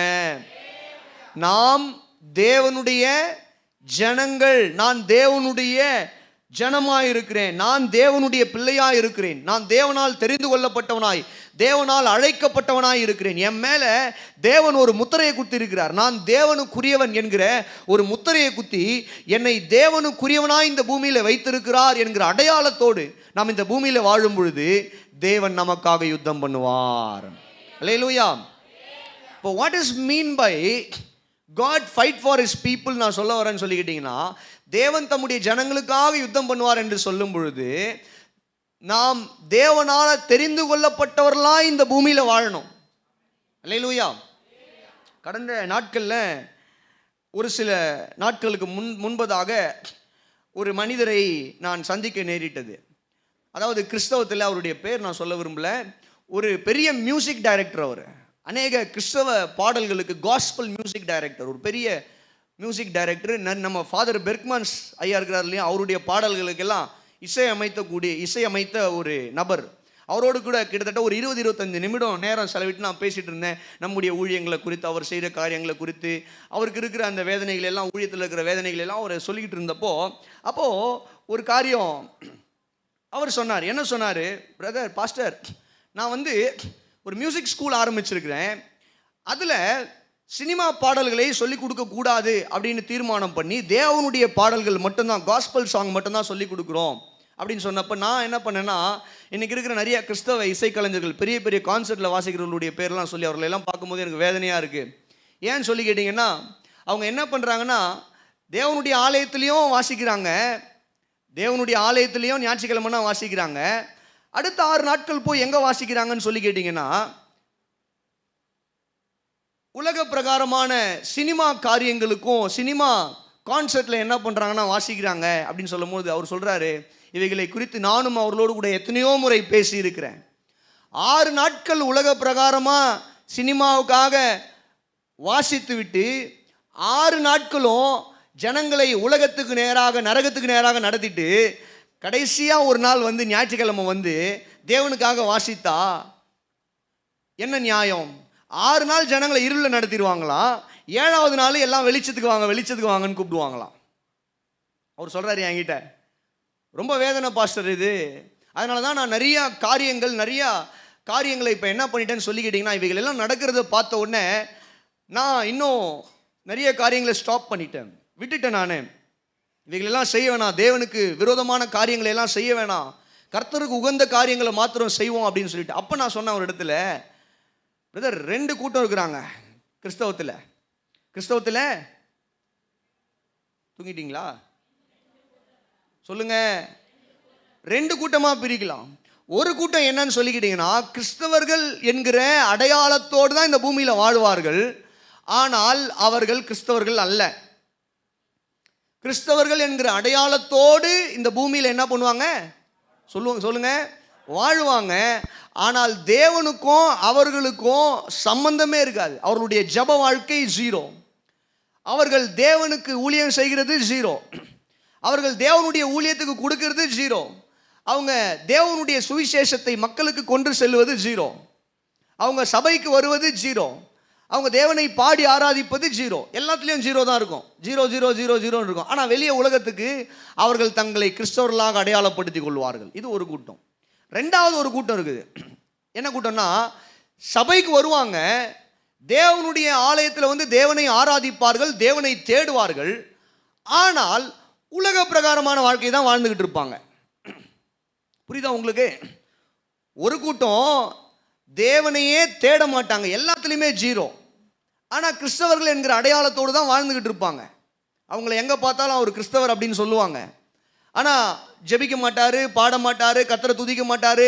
நாம் தேவனுடைய ஜனங்கள், நான் தேவனுடைய ஜனமாய் இருக்கிறேன், நான் தேவனுடைய பிள்ளையாய் இருக்கிறேன், நான் தேவனால் தெரிந்து கொள்ளப்பட்டவனாய், தேவனால் அழைக்கப்பட்டவனாய் இருக்கிறேன், என் மேல தேவன் ஒரு முத்திரையை குத்தி இருக்கிறார், நான் தேவனுக்குரியவன் என்கிற ஒரு முத்திரையை குத்தி என்னை தேவனுக்குரியவனாய் இந்த பூமியில வைத்திருக்கிறார் என்கிற அடையாளத்தோடு நாம் இந்த பூமியில வாழும் பொழுது தேவன் நமக்காக யுத்தம் பண்ணுவார். அல்லேலூயா. இப்போ what is mean by God fight for his people நான் சொல்ல வரேன்னு சொல்லிக்கிட்டீங்கன்னா, தேவன் தம்முடைய ஜனங்களுக்காக யுத்தம் பண்ணுவார் என்று சொல்லும் பொழுது நாம் தேவனால தெரிந்து கொள்ளப்பட்டவர்களாய் இந்த பூமியில வாழணும். அல்லேலூயா. கடந்த நாட்கள்ல ஒரு சில நாட்களுக்கு முன்பதாக ஒரு மனிதரை நான் சந்திக்க நேரிட்டது. அதாவது கிறிஸ்தவத்தில் அவருடைய பேர் நான் சொல்ல விரும்பல, ஒரு பெரிய மியூசிக் டைரக்டர். அவர் அநேக கிறிஸ்தவ பாடல்களுக்கு காஸ்பல் மியூசிக் டைரக்டர், ஒரு பெரிய மியூசிக் டைரக்டர். நம்ம ஃபாதர் பெர்க்மன்ஸ் ஐயா இருக்கிறார் இல்லையா, அவருடைய பாடல்களுக்கெல்லாம் இசையமைத்த ஒரு நபர். அவரோடு கூட கிட்டத்தட்ட ஒரு 20-25 நிமிடம் நேரம் செலவிட்டு நான் பேசிகிட்டு இருந்தேன். நம்முடைய ஊழியங்களை குறித்து, அவர் செய்கிற காரியங்களை குறித்து, அவருக்கு இருக்கிற அந்த வேதனைகள் எல்லாம், ஊழியத்தில் இருக்கிற வேதனைகள் எல்லாம் அவர் சொல்லிக்கிட்டு இருந்தப்போ, அப்போது ஒரு காரியம் அவர் சொன்னார். என்ன சொன்னார்? பிரதர் பாஸ்டர், நான் ஒரு மியூசிக் ஸ்கூல் ஆரம்பிச்சிருக்கிறேன், அதில் சினிமா பாடல்களை சொல்லிக் கொடுக்கக்கூடாது அப்படின்னு தீர்மானம் பண்ணி தேவனுடைய பாடல்கள் மட்டும்தான், காஸ்பல் சாங் மட்டும்தான் சொல்லிக் கொடுக்குறோம் அப்படின்னு சொன்னப்போ நான் என்ன பண்ணேன்னா, இன்றைக்கி இருக்கிற நிறைய கிறிஸ்தவ இசைக்கலைஞர்கள், பெரிய பெரிய கான்சர்ட்டில் வாசிக்கிறவங்களுடைய பேர்லாம் சொல்லி அவர்களெல்லாம் பார்க்கும்போது எனக்கு வேதனையாக இருக்குது. ஏன்னு சொல்லி கேட்டிங்கன்னா, அவங்க என்ன பண்ணுறாங்கன்னா, தேவனுடைய ஆலயத்துலேயும் வாசிக்கிறாங்க, தேவனுடைய ஆலயத்துலேயும் ஞாயிற்றுக்கிழமைனா வாசிக்கிறாங்க, அடுத்த 6 நாட்கள் போய் எங்கே வாசிக்கிறாங்கன்னு சொல்லி கேட்டிங்கன்னா, உலக பிரகாரமான சினிமா காரியங்களுக்கும் சினிமா கான்சர்ட்டில் என்ன பண்ணுறாங்கன்னா வாசிக்கிறாங்க அப்படின்னு சொல்லும் போது அவர் சொல்கிறாரு, இவைகளை குறித்து நானும் அவர்களோடு கூட எத்தனையோ முறை பேசி இருக்கிறேன். 6 நாட்கள் உலக பிரகாரமாக சினிமாவுக்காக வாசித்து விட்டு 6 நாட்களும் ஜனங்களை உலகத்துக்கு நேராக, நரகத்துக்கு நேராக நடத்திட்டு கடைசியாக ஒரு நாள் ஞாயிற்றுக்கிழமை தேவனுக்காக வாசித்தா என்ன நியாயம்? 6 நாள் ஜனங்களை இருளில் நடத்திடுவாங்களாம், 7வது நாள் எல்லாம் வெளிச்சத்துக்கு வாங்கன்னு கூப்பிடுவாங்களாம். அவர் சொல்கிறாரு என்கிட்ட, ரொம்ப வேதனை பாஸ்டர் இது. அதனால தான் நான் நிறையா காரியங்களை இப்போ என்ன பண்ணிட்டேன்னு சொல்லி கேட்டிங்கன்னா, இவைகள் எல்லாம் நடக்கிறத பார்த்த உடனே நான் இன்னும் நிறைய காரியங்களை ஸ்டாப் பண்ணிட்டேன், விட்டுட்டேன். நான் இவைகளெல்லாம் செய்ய வேணாம், தேவனுக்கு விரோதமான காரியங்களை எல்லாம் செய்ய வேணாம், கர்த்தருக்கு உகந்த காரியங்களை மாத்திரம் செய்வோம் அப்படின்னு சொல்லிட்டு. அப்போ நான் சொன்னேன் ஒரு இடத்துல, பிரதர் 2 கூட்டம் இருக்கிறாங்க கிறிஸ்தவத்தில் தூங்கிட்டீங்களா சொல்லுங்க. 2 கூட்டமாக பிரிக்கலாம். ஒரு கூட்டம் என்னன்னு சொல்லிக்கிட்டீங்கன்னா, கிறிஸ்தவர்கள் என்கிற அடையாளத்தோடு தான் இந்த பூமியில் வாழ்வார்கள், ஆனால் அவர்கள் கிறிஸ்தவர்கள் அல்ல. கிறிஸ்தவர்கள் என்கிற அடையாளத்தோடு இந்த பூமியில் என்ன பண்ணுவாங்க? சொல்லுங்க, வாழ்வாங்க. ஆனால் தேவனுக்கும் அவர்களுக்கும் சம்பந்தமே இருக்காது. அவர்களுடைய ஜப வாழ்க்கை 0. அவர்கள் தேவனுக்கு ஊழியம் செய்கிறது 0. அவர்கள் தேவனுடைய ஊழியத்துக்கு கொடுக்கிறது 0. அவங்க தேவனுடைய சுவிசேஷத்தை மக்களுக்கு கொண்டு செல்வது 0. அவங்க சபைக்கு வருவது 0. அவங்க தேவனை பாடி ஆராதிப்பது 0. எல்லாத்துலேயும் 0 தான் இருக்கும். 0 இருக்கும். ஆனால் வெளியே உலகத்துக்கு அவர்கள் தங்களை கிறிஸ்தவர்களாக அடையாளப்படுத்தி கொள்வார்கள். இது ஒரு கூட்டம். 2வது ஒரு கூட்டம் இருக்குது. என்ன கூட்டம்னா, சபைக்கு வருவாங்க, தேவனுடைய ஆலயத்தில் தேவனை ஆராதிப்பார்கள், தேவனை தேடுவார்கள், ஆனால் உலக பிரகாரமான வாழ்க்கை தான் வாழ்ந்துக்கிட்டு இருப்பாங்க. புரியுதா உங்களுக்கு? ஒரு கூட்டம் தேவனையே தேட மாட்டாங்க, எல்லாத்துலேயுமே 0. ஆனால் கிறிஸ்தவர்கள் என்கிற அடையாளத்தோடு தான் வாழ்ந்துக்கிட்டு இருப்பாங்க. அவங்கள எங்கே பார்த்தாலும் அவர் கிறிஸ்தவர் அப்படின்னு சொல்லுவாங்க. ஆனால் ஜெபிக்க மாட்டார், பாட மாட்டார், கர்த்தரை துதிக்க மாட்டார்,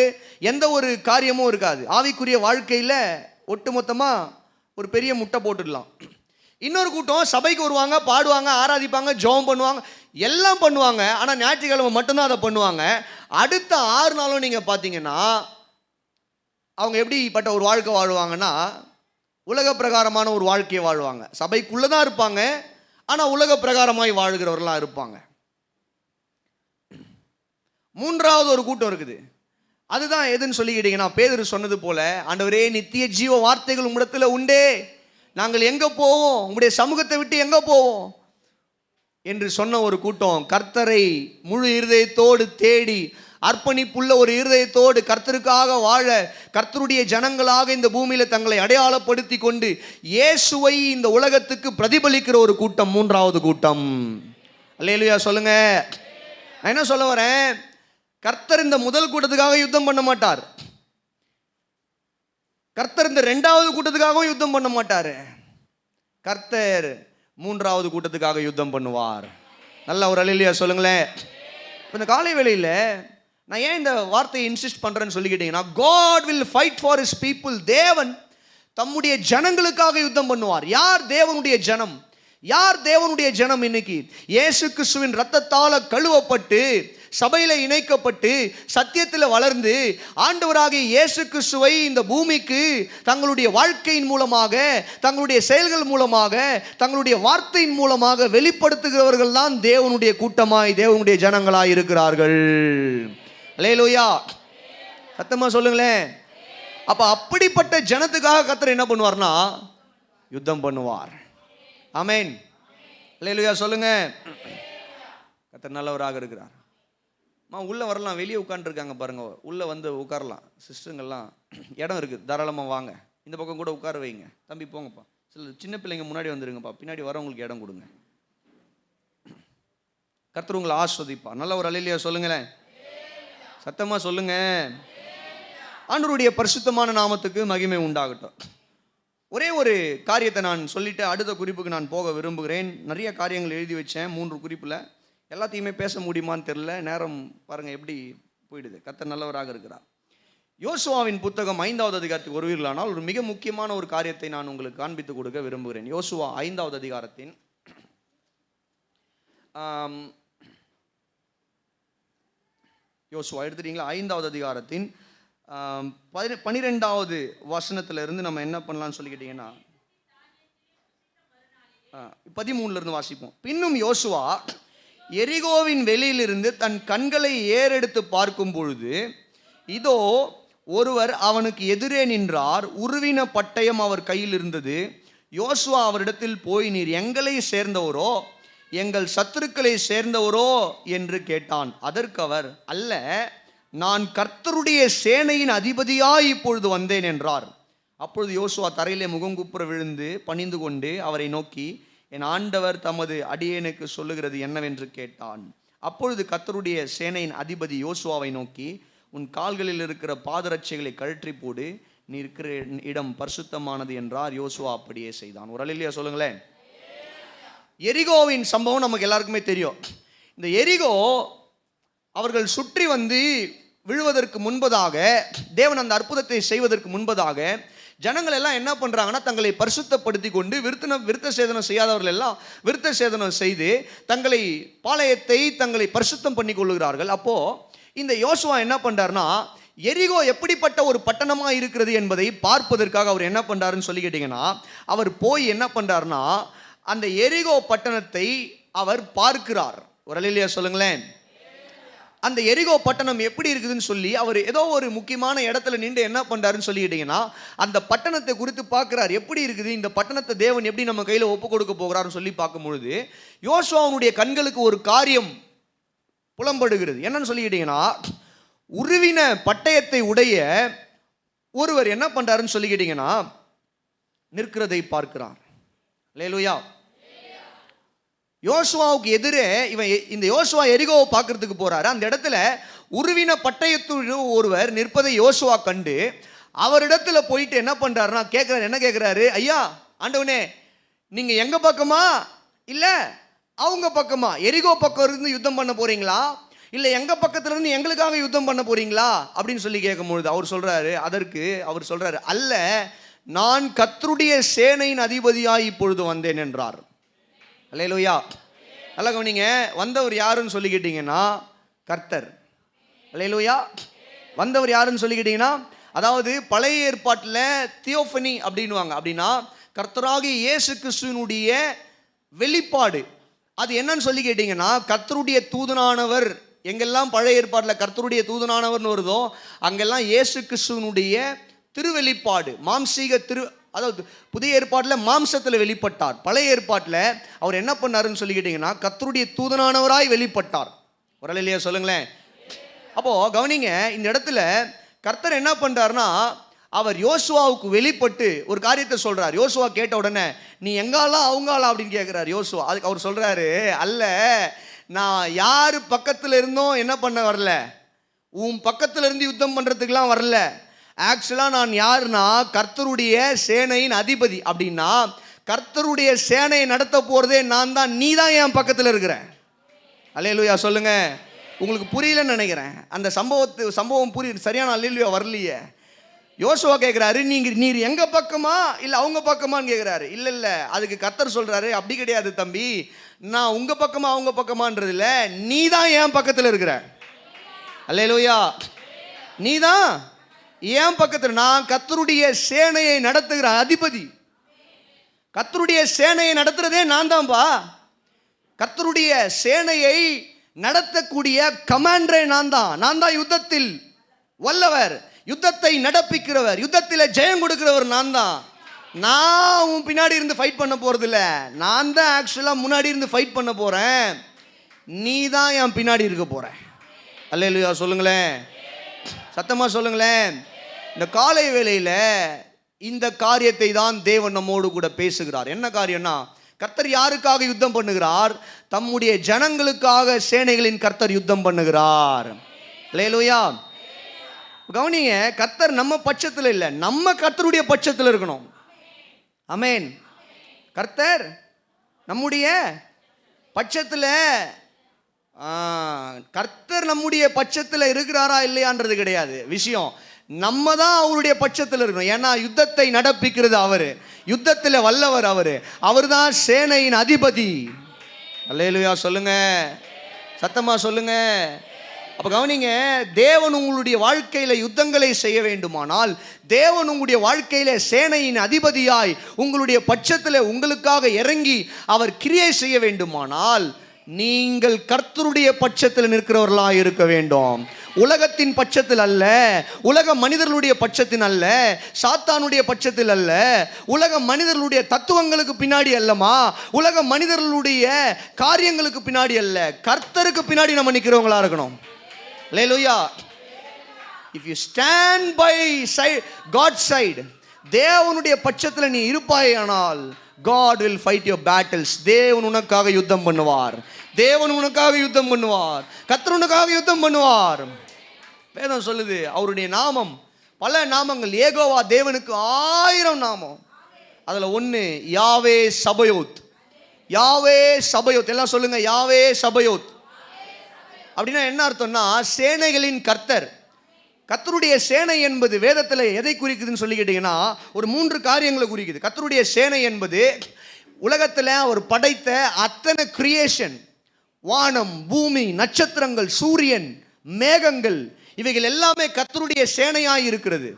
எந்த ஒரு காரியமும் இருக்காது. ஆவிக்குரிய வாழ்க்கையில் ஒட்டுமொத்தமாக ஒரு பெரிய முட்டை போட்டுடலாம். இன்னொரு கூட்டம் சபைக்கு வருவாங்க, பாடுவாங்க, ஆராதிப்பாங்க, ஜெபம் பண்ணுவாங்க, எல்லாம் பண்ணுவாங்க. ஆனால் ஞாயிற்றுக்கிழமை மட்டும்தான் அதை பண்ணுவாங்க. அடுத்த 6 நாளும் நீங்கள் பார்த்தீங்கன்னா அவங்க எப்படிப்பட்ட ஒரு வாழ்க்கை வாழ்வாங்கன்னா, உலக பிரகாரமான ஒரு வாழ்க்கையை வாழ்வாங்க. சபைக்குள்ளே தான் இருப்பாங்க, ஆனால் உலக பிரகாரமாய் வாழ்கிறவர்களாக இருப்பாங்க. 3வது ஒரு கூட்டம் இருக்குது. அதுதான் எதுன்னு சொல்லிக்கிட்டீங்கன்னா, பேதுரு சொன்னது போல, ஆண்டவரே நித்திய ஜீவ வார்த்தைகள் உம்மிடத்தில் உண்டே, நாங்கள் எங்கே போவோம்? உங்களுடைய சமூகத்தை விட்டு எங்கே போவோம்? என்று சொன்ன ஒரு கூட்டம் கர்த்தரை முழு இருதயத்தோடு தேடி அர்ப்பணிப்புள்ள ஒரு இருதயத்தோடு கர்த்தருக்காக வாழ, கர்த்தருடைய ஜனங்களாக இந்த பூமியில தங்களை அடையாளப்படுத்தி கொண்டு இயேசுவை இந்த உலகத்துக்கு பிரதிபலிக்கிற ஒரு கூட்டம், மூன்றாவது கூட்டம். அல்லேலூயா சொல்லுங்க. நான் என்ன சொல்ல வரேன், கர்த்தர் இந்த முதல் கூட்டத்துக்காக யுத்தம் பண்ண மாட்டார். கர்த்தர் இந்த இரண்டாவது கூட்டத்துக்காகவும் யுத்தம் பண்ண மாட்டார். கர்த்தர் மூன்றாவது கூட்டத்துக்காக யுத்தம் பண்ணுவார். நல்ல ஒரு அல்லேலூயா சொல்லுங்களேன். இந்த காலை வேளையில் நான் ஏன் இந்த வார்த்தையை இன்சிஸ்ட் பண்றேன்னு சொல்லிக்கிட்டீங்கன்னா, God will fight for his people. தேவன் தம்முடைய ஜனங்களுக்காக யுத்தம் பண்ணுவார். யார் தேவனுடைய ஜனம்? யார் தேவனுடைய ஜனம்? இன்னைக்கு இயேசு கிறிஸ்துவின் இரத்தத்தால கழுவப்பட்டு சபையில இணைக்கப்பட்டு சத்தியத்தில் வளர்ந்து ஆண்டவராகிய இயேசு கிறிஸ்துவை இந்த பூமிக்கு தங்களுடைய வாழ்க்கையின் மூலமாக, தங்களுடைய செயல்கள் மூலமாக, தங்களுடைய வார்த்தையின் மூலமாக வெளிப்படுத்துகிறவர்கள் தான் தேவனுடைய கூட்டமாய், தேவனுடைய ஜனங்களாய் இருக்கிறார்கள். அல்லேலூயா, சத்தமா சொல்லுங்களேன். அப்ப அப்படிப்பட்ட ஜனத்துக்காக கர்த்தர் என்ன பண்ணுவார்னா யுத்தம் பண்ணுவார். ஆமென். அல்லேலூயா சொல்லுங்க. கர்த்தர் நல்லவராக இருக்கிறார். உள்ள வரலாம், வெளியே உட்காந்துருக்காங்க பாருங்க, உள்ள வந்து உட்காரலாம். சிஸ்டருங்கெல்லாம் இடம் இருக்குது, தாராளமாக வாங்க. இந்த பக்கம் கூட உட்கார வைங்க. தம்பி போங்கப்பா, சில சின்ன பிள்ளைங்க முன்னாடி வந்துருங்கப்பா, பின்னாடி வரவங்களுக்கு இடம் கொடுங்க. கர்த்தர் உங்களை ஆஸ்வதிப்பா. நல்ல ஒரு அல்லேலூயா சொல்லுங்களேன், சத்தமா சொல்லுங்க. ஆண்டவருடைய பரிசுத்தமான நாமத்துக்கு மகிமை உண்டாகட்டும். ஒரே ஒரு காரியத்தை நான் சொல்லிட்டு அடுத்த குறிப்புக்கு நான் போக விரும்புகிறேன். நிறைய காரியங்கள் எழுதி வச்சேன், 3 குறிப்பில். எல்லாத்தையுமே பேச முடியுமான்னு தெரியல, நேரம் பாருங்க எப்படி போயிடுது. கர்த்தர் நல்லவராக இருக்கிறார். யோசுவாவின் புத்தகம் 5வது அதிகாரத்துக்கு வருவீர்களானால் ஒரு மிக முக்கியமான ஒரு காரியத்தை நான் உங்களுக்கு காண்பித்து கொடுக்க விரும்புகிறேன். யோசுவா 5வது அதிகாரத்தின் யோசுவா எடுத்துட்டீங்களா? 5வது அதிகாரத்தின் 12வது வசனத்திலிருந்து நம்ம என்ன பண்ணலாம்னு சொல்லிக்கிட்டீங்கன்னா 13ல இருந்து வாசிப்போம். பின்னும் யோசுவா எரிகோவின் வெளியிலிருந்து தன் கண்களை ஏறெடுத்து பார்க்கும் பொழுது, இதோ ஒருவர் அவனுக்கு எதிரே நின்றார். உருவின பட்டயம் அவர் கையில் இருந்தது. யோசுவா அவரிடத்தில் போய், நீர் எங்களை சேர்ந்தவரோ எங்கள் சத்துருக்களை சேர்ந்தவரோ என்று கேட்டான். அதற்கு அவர், அல்ல, நான் கர்த்தருடைய சேனையின் அதிபதியாய் இப்பொழுது வந்தேன் என்றார். அப்பொழுது யோசுவா தரையிலே முகங்குப்புற விழுந்து பணிந்து கொண்டு அவரை நோக்கி, என் ஆண்டவர் தமது அடியேனுக்கு சொல்லுகிறது என்னவென்று கேட்டான். அப்பொழுது கர்த்தருடைய சேனையின் அதிபதி யோசுவாவை நோக்கி, உன் கால்களில் இருக்கிற பாதரட்சைகளை கழற்றி போடு, நீ இருக்கிற இடம் பரிசுத்தமானது என்றார். யோசுவா அப்படியே செய்தான். ஒரு அல்லேலூயா சொல்லுங்களேன். எரிகோவின் சம்பவம் நமக்கு எல்லாருக்குமே தெரியும். இந்த எரிகோ அவர்கள் சுற்றி வந்து விழுவதற்கு முன்பதாக, தேவன் அந்த அற்புதத்தை செய்வதற்கு முன்பதாக ஜனங்கள் எல்லாம் என்ன பண்றாங்கன்னா, தங்களை பரிசுத்தப்படுத்தி கொண்டு விருத்த சேதனம் செய்யாதவர்கள் எல்லாம் விருத்த சேதனம் செய்து தங்களை பாளையத்தை தங்களை பரிசுத்தம் பண்ணி கொள்ளுகிறார்கள். அப்போ இந்த யோசுவா என்ன பண்றாருன்னா, எரிகோ எப்படிப்பட்ட ஒரு பட்டணமா இருக்கிறது என்பதை பார்ப்பதற்காக அவர் என்ன பண்றாருன்னு சொல்லி கேட்டீங்கன்னா, அவர் போய் என்ன பண்றாருன்னா அந்த எரிகோ பட்டணத்தை அவர் பார்க்கிறார். ஒரு அல்லேலூயா சொல்லுங்களேன். அந்த எரிகோ பட்டணம் எப்படி இருக்குதுன்னு சொல்லி அவர் ஏதோ ஒரு முக்கியமான இடத்துல நின்று என்ன பண்றாருன்னு சொல்லிக்கிட்டீங்கன்னா, அந்த பட்டணத்தை குறித்து பார்க்கிறார். எப்படி இருக்குது இந்த பட்டணத்தை, தேவன் எப்படி நம்ம கையில ஒப்பு கொடுக்க போகிறாருன்னு சொல்லி பார்க்கும் பொழுது யோசுவாவுடைய கண்களுக்கு ஒரு காரியம் புலம்படுகிறது. என்னன்னு சொல்லிக்கிட்டீங்கன்னா, உருவின பட்டயத்தை உடைய ஒருவர் என்ன பண்றாருன்னு சொல்லிக்கிட்டீங்கன்னா நிற்கிறதை பார்க்கிறார். அல்லேலூயா. யோசுவாவுக்கு எதிரே இந்த யோசுவா எரிகோவை பார்க்கறதுக்கு போறாரு. அந்த இடத்துல உருவின பட்டயத்துடைய ஒருவர் நிற்பதை யோசுவா கண்டு அவரிடத்துல போயிட்டு என்ன பண்றாருன்னா கேட்கிறாரு. என்ன கேட்கிறாரு? ஐயா ஆண்டவனே, நீங்க எங்க பக்கமா இல்ல அவங்க பக்கமா, எரிகோ பக்கம் இருந்து யுத்தம் பண்ண போறீங்களா, இல்ல எங்க பக்கத்துல இருந்து எங்களுக்காக யுத்தம் பண்ண போறீங்களா அப்படின்னு சொல்லி கேட்கும்பொழுது அவர் சொல்றாரு, அதற்கு அவர் சொல்றாரு, அல்ல, நான் கர்த்தருடைய சேனையின் அதிபதியாய் இப்பொழுது வந்தேன் என்றார். அல்லேலூயா. நல்லா கவனிங்க. வந்தவர் யாருன்னு சொல்லிக்கிட்டீங்கன்னா கர்த்தர். அல்லேலூயா. வந்தவர் யாருன்னு சொல்லிக்கிட்டீங்கன்னா, அதாவது பழைய ஏற்பாட்டில் தியோஃபனி அப்படின்வாங்க. அப்படின்னா கர்த்தராகிய இயேசு கிறிஸ்துவினுடைய வெளிப்பாடு. அது என்னன்னு சொல்லி கேட்டீங்கன்னா, கர்த்தருடைய தூதனானவர். எங்கெல்லாம் பழைய ஏற்பாட்டில் கர்த்தருடைய தூதனானவர்னு வருதோ அங்கெல்லாம் இயேசு கிறிஸ்துவினுடைய திருவெளிப்பாடு, மாம்சீக அதாவது புதிய ஏற்பாட்டில் மாம்சத்தில் வெளிப்பட்டார். பழைய ஏற்பாட்டில் அவர் என்ன பண்ணாருன்னு சொல்லிக்கிட்டீங்கன்னா கர்த்தருடைய தூதனானவராய் வெளிப்பட்டார். ஒரு இல்லையா சொல்லுங்களேன். அப்போ கவனிங்க, இந்த இடத்துல கர்த்தர் என்ன பண்றாருன்னா அவர் யோசுவாவுக்கு வெளிப்பட்டு ஒரு காரியத்தை சொல்றார். யோசுவா கேட்ட உடனே நீ எங்காலா அவங்காலா அப்படின்னு கேட்கிறார் யோசுவா. அதுக்கு அவர் சொல்றாரு, அல்ல, நான் யாரு பக்கத்துல இருந்தோம் என்ன பண்ண வரல, உன் பக்கத்துல இருந்து யுத்தம் பண்றதுக்கெல்லாம் வரல. ஆக்சுவலா நான் யாருன்னா கர்த்தருடைய சேனையின் அதிபதி. அப்படின்னா கர்த்தருடைய சேனையை நடத்த போறதே நான் தான், நீ தான் என் பக்கத்துல இருக்கிற. அல்லேலூயா சொல்லுங்க. உங்களுக்கு புரியலன்னு நினைக்கிறேன். அந்த சம்பவம் புரிய சரியான அல்லேலூயா வரலையே. யோசுவா கேட்கிறாரு, நீர் எங்க பக்கமா இல்ல அவங்க பக்கமான்னு கேட்கிறாரு. இல்ல, அதுக்கு கர்த்தர் சொல்றாரு, அப்படி கிடையாது தம்பி, நான் உங்க பக்கமா அவங்க பக்கமான்றது இல்ல, நீ தான் என் பக்கத்துல இருக்கிற. அல்லேலூயா, நீ தான் என் பக்கத்துல. நான் கர்த்தருடைய சேனையை நடத்துகிற அதிபதி. கர்த்தருடைய சேனையை நடத்துறதே நான் தான்பா. கர்த்தருடைய சேனையை நடத்தக்கூடிய கமாண்டரே நான் தான். நான் தான் யுத்தத்தில் வல்லவர், யுத்தத்தை நடப்பிக்கிறவர், யுத்தத்தில் ஜெயம் கொடுக்கிறவர் நான் தான். நான் உன் பின்னாடி இருந்து ஃபைட் பண்ண போறது இல்ல, நான் தான் ஆக்சுவலா முன்னாடி இருந்து ஃபைட் பண்ண போறேன். நீ தான் என் பின்னாடி இருக்க போற. அல்லேலூயா சொல்லுங்களேன், சத்தமா சொல்லுங்களேன். இந்த காலை வேளையில இந்த காரியத்தை தான் தேவன் நம்மோடு கூட பேசுகிறார். என்ன காரியம்னா, கர்த்தர் யாருக்காக யுத்தம் பண்ணுகிறார்? தம்முடைய ஜனங்களுக்காக சேனைகளின் கர்த்தர் யுத்தம் பண்ணுகிறார். அல்லேலூயா. கவனிங்க, கர்த்தர் நம்ம பட்சத்தில் இல்லை, நம்ம கர்த்தருடைய பட்சத்தில் இருக்கணும். ஆமென். கர்த்தர் நம்முடைய பட்சத்தில், கர்த்தர் நம்முடைய பட்சத்தில் இருக்கிறாரா இல்லையான்றது கிடையாது விஷயம். நம்ம தான் அவருடைய பட்சத்தில் இருக்கணும். ஏன்னா யுத்தத்தை நடப்பிக்கிறது அவரு, யுத்தத்தில் வல்லவர் அவரு, அவர் தான் சேனையின் அதிபதி. அல்லேலூயா சொல்லுங்க, சத்தமா சொல்லுங்க. அப்ப கவனிங்க, தேவன் உங்களுடைய வாழ்க்கையில யுத்தங்களை செய்ய வேண்டுமானால், தேவன் உங்களுடைய வாழ்க்கையில சேனையின் அதிபதியாய் உங்களுடைய பட்சத்தில் உங்களுக்காக இறங்கி அவர் கிரியை செய்ய வேண்டுமானால், நீங்கள் கர்த்தருடைய பட்சத்தில் நிற்கிறவர்களாக இருக்க வேண்டும். உலகத்தின் பட்சத்தில் அல்ல, உலக மனிதர்களுடைய பட்சத்தில் அல்ல, சாத்தானுடைய பட்சத்தில் அல்ல, உலக மனிதர்களுடைய தத்துவங்களுக்கு பின்னாடி அல்லமா, உலக மனிதர்களுடைய காரியங்களுக்கு பின்னாடி அல்ல, கர்த்தருக்கு பின்னாடி நம்ம நிற்கிறவங்களா இருக்கணும். Hallelujah. If you stand by God's side, தேவனுடைய பட்சத்தில் நீ இருப்பாயானால், God will fight your battles. தேவன் உனக்காக யுத்தம் பண்ணுவார். தேவன் உனக்காக யுத்தம் பண்ணுவார். கர்த்தர் உனக்காக யுத்தம் பண்ணுவார். வேதம் சொல்லுது, அவருடைய நாமம் பல நாமங்கள். ஏகோவா தேவனுக்கு 1000 நாமம். அதுல ஒன்னு யாவே சபயோத். யாவே சபயோத். எல்லாம் சொல்லுங்க, யாவே சபயோத். அப்படின்னா என்ன அர்த்தம்னா, சேனைகளின் கர்த்தர். கர்த்தருடைய சேனை என்பது வேதத்தில் எதை குறிக்குதுன்னு சொல்லி கேட்டீங்கன்னா, ஒரு 3 காரியங்களை குறிக்குது. கர்த்தருடைய சேனை என்பது உலகத்தில் அவர் படைத்த அத்தனை கிரியேஷன், வானம், பூமி, நட்சத்திரங்கள், சூரியன், மேகங்கள், இவைகள் எல்லாமே கர்த்தருடைய சேனையாய் இருக்கிறது.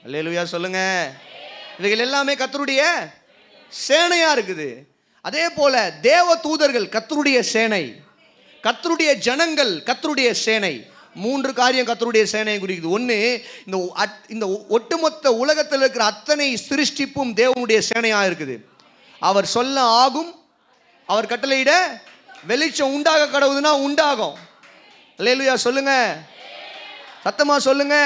அல்லேலூயா சொல்லுங்க. இவைகள் எல்லாமே கர்த்தருடைய சேனையா இருக்குது. அதே போல தேவ தூதர்கள் கர்த்தருடைய சேனை, கர்த்தருடைய ஜனங்கள் கர்த்தருடைய சேனை. 3 காரியம் கர்த்தருடைய சேனையை குறிக்குது. ஒன்று, இந்த ஒட்டுமொத்த உலகத்தில் இருக்கிற அத்தனை சிருஷ்டிப்பும் தேவனுடைய சேனையாக இருக்குது. அவர் சொல்ல ஆகும், அவர் கட்டளையிட வெளிச்சம் உண்டாக கடவுதுன்னா உண்டாகும். அல்லேலூயா சொல்லுங்க, சத்தமா சொல்லுங்க.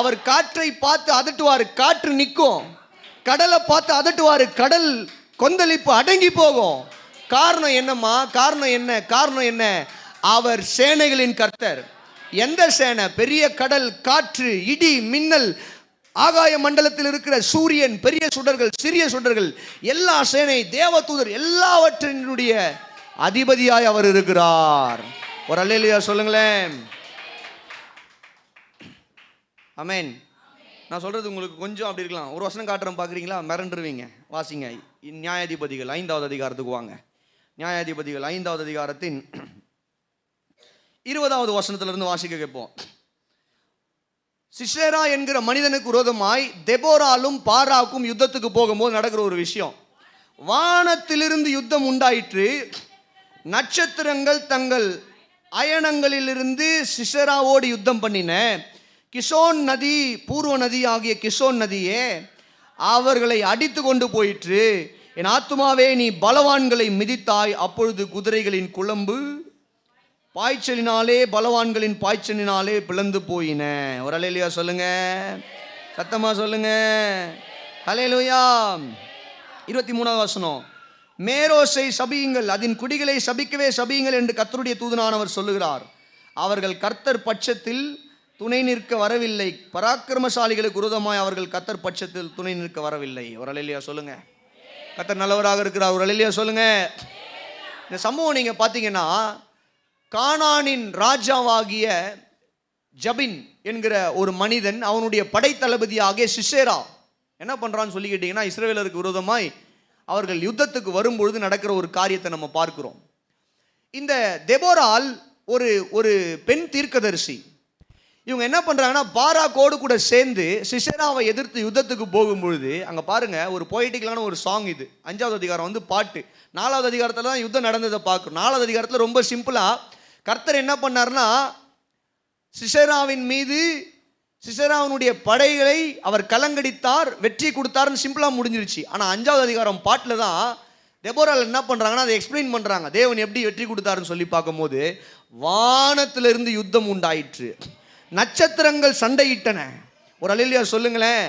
அவர் காற்றை பார்த்து அதட்டுவார், காற்று நிற்கும். கடலை பார்த்து அதட்டுவார், கடல் கொந்தளிப்பு அடங்கி போகும். காரணம் என்னம்மா? காரணம் என்ன? அவர் சேனைகளின் கர்த்தர். எந்த சேனை? பெரிய கடல், காற்று, இடி, மின்னல், ஆகாய மண்டலத்தில் இருக்கிற சூரியன், பெரிய சுடர்கள், சிறிய சுடர்கள், எல்லா சேனை, தேவதூதர், எல்லாவற்றினுடைய அதிபதியாய் அவர் இருக்கிறார். ஒரு அல்லேலூயா சொல்லுங்களேன். ஆமென். நான் சொல்றது உங்களுக்கு கொஞ்சம் அப்படி இருக்கலாம். ஒரு வசனம் காட்டுறேன், பார்க்குறீங்களா? மிரண்டுருவீங்க. வாசிங்க, நியாயாதிபதிகள் 5வது அதிகாரத்துக்கு வாங்க. நியாயாதிபதிகள் 5வது அதிகாரத்தின் 20வது வசனத்திலிருந்து வாசிக்க கேட்போம். சிசேரா என்கிற மனிதனுக்கு விரோதமாய் தெபோராலும் பாராக்கும் யுத்தத்துக்கு போகும்போது நடக்கிற ஒரு விஷயம். வானத்திலிருந்து யுத்தம் உண்டாயிற்று. நட்சத்திரங்கள் தங்கள் அயனங்களிலிருந்து சிசேராவோடு யுத்தம் பண்ணின. கிஷோன் நதி, பூர்வ நதி ஆகிய கிஷோன் நதியே, அவர்களை அடித்து கொண்டு போயிற்று. என் ஆத்துமாவே நீ பலவான்களை மிதித்தாய், அப்பொழுது குதிரைகளின் குளம்பு பாய்ச்சலினாலே பலவான்களின் பாய்ச்சலினாலே பிளந்து போயின. ஒரு அல்லேலூயா சொல்லுங்க, சத்தமா சொல்லுங்க, அல்லேலூயா. 23வது வசனம், மேரோசை சபியுங்கள், அதன் குடிகளை சபிக்கவே சபியுங்கள் என்று கர்த்தருடைய தூதனானவர் சொல்லுகிறார். அவர்கள் கர்த்தர் பட்சத்தில் துணை நிற்க வரவில்லை, பராக்கிரமசாலிகளுக்கு விரோதமாய் அவர்கள் கர்த்தர் பட்சத்தில் துணை நிற்க வரவில்லை. ஒரு அல்லேலூயா சொல்லுங்க. கர்த்தர் நல்லவராக இருக்கிறார். ஒரு அல்லேலூயா சொல்லுங்க. இந்த சம்பவம் நீங்க பாத்தீங்கன்னா, கானானின் ராஜாவாகிய ஜபின் என்கிற ஒரு மனிதன், அவனுடைய படைத்தளபதியாகிய சிசேரா என்ன பண்றான்னு சொல்லி கேட்டீங்கன்னா, இஸ்ரவேலருக்கு விரோதமாய் அவர்கள் யுத்தத்துக்கு வரும்பொழுது நடக்கிற ஒரு காரியத்தை நம்ம பார்க்கிறோம். இந்த தெபோரால் ஒரு பெண் தீர்க்கதரிசி. இவங்க என்ன பண்றாங்கன்னா, பாராக்கோடு கூட சேர்ந்து சிசேராவை எதிர்த்து யுத்தத்துக்கு போகும்பொழுது, அங்க பாருங்க ஒரு பொய்டிக்கலான ஒரு சாங். இது 5வது அதிகாரம் பாட்டு. 4வது அதிகாரத்துல தான் யுத்தம் நடந்ததை பார்க்கிறோம். 4வது அதிகாரத்துல ரொம்ப சிம்பிளா கர்த்தர் என்ன பண்ணார்னா, சிசேராவின் மீது சிசேராவினுடைய படைகளை அவர் கலங்கடித்தார், வெற்றி கொடுத்தார்னு சிம்பிளா முடிஞ்சிருச்சு. ஆனா 5வது அதிகாரம் பாட்டுல தான் தெபோரால் என்ன பண்றாங்கன்னா, அதை எக்ஸ்பிளைன் பண்றாங்க. தேவன் எப்படி வெற்றி கொடுத்தாருன்னு சொல்லி பார்க்கும்போது, வானத்திலிருந்து யுத்தம் உண்டாயிற்று, நட்சத்திரங்கள் சண்டையிட்டன. ஒரு அல்லேலூயா சொல்லுங்களேன்.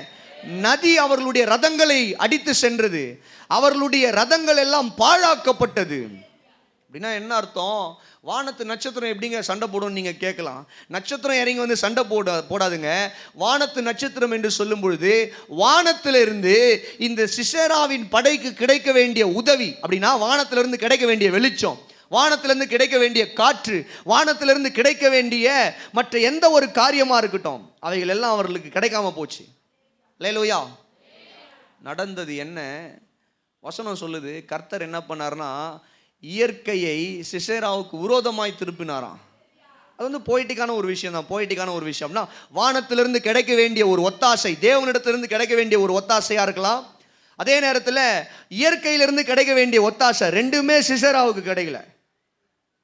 நதி அவர்களுடைய ரதங்களை அடித்து சென்றது, அவர்களுடைய ரதங்கள் எல்லாம் பாழாக்கப்பட்டது. அப்படின்னா என்ன அர்த்தம்? வானத்து நட்சத்திரம் எப்படிங்க சண்டை போடும் நீங்க கேட்கலாம். நட்சத்திரம் இறங்கி வந்து சண்டை போடாதுங்க. வானத்து நட்சத்திரம் என்று சொல்லும் பொழுது, வானத்திலிருந்து இந்த சிசேராவின் படைக்கு கிடைக்க வேண்டிய உதவி, அப்படின்னா வானத்திலிருந்து கிடைக்க வேண்டிய வெளிச்சம், வானத்திலிருந்து கிடைக்க வேண்டிய காற்று, வானத்திலிருந்து கிடைக்க வேண்டிய மற்ற எந்த ஒரு காரியமா இருக்கட்டும், அவைகள் எல்லாம் அவர்களுக்கு கிடைக்காம போச்சு. அல்லேலூயா. நடந்தது என்ன? வசனம் சொல்லுது, கர்த்தர் என்ன பண்ணார்னா, இயற்கையை சிசேராவுக்கு விரோதமாய் திருப்பினாராம். அது போயிட்டிக்கான ஒரு விஷயம் தான். போயிட்டிக்கான ஒரு விஷயம்னா, வானத்திலிருந்து கிடைக்க வேண்டிய ஒரு ஒத்தாசை, தேவனிடத்திலிருந்து கிடைக்க வேண்டிய ஒரு ஒத்தாசையா இருக்கலாம். அதே நேரத்தில் இயற்கையிலிருந்து கிடைக்க வேண்டிய ஒத்தாசை ரெண்டுமே சிசேராவுக்கு கிடைக்கல.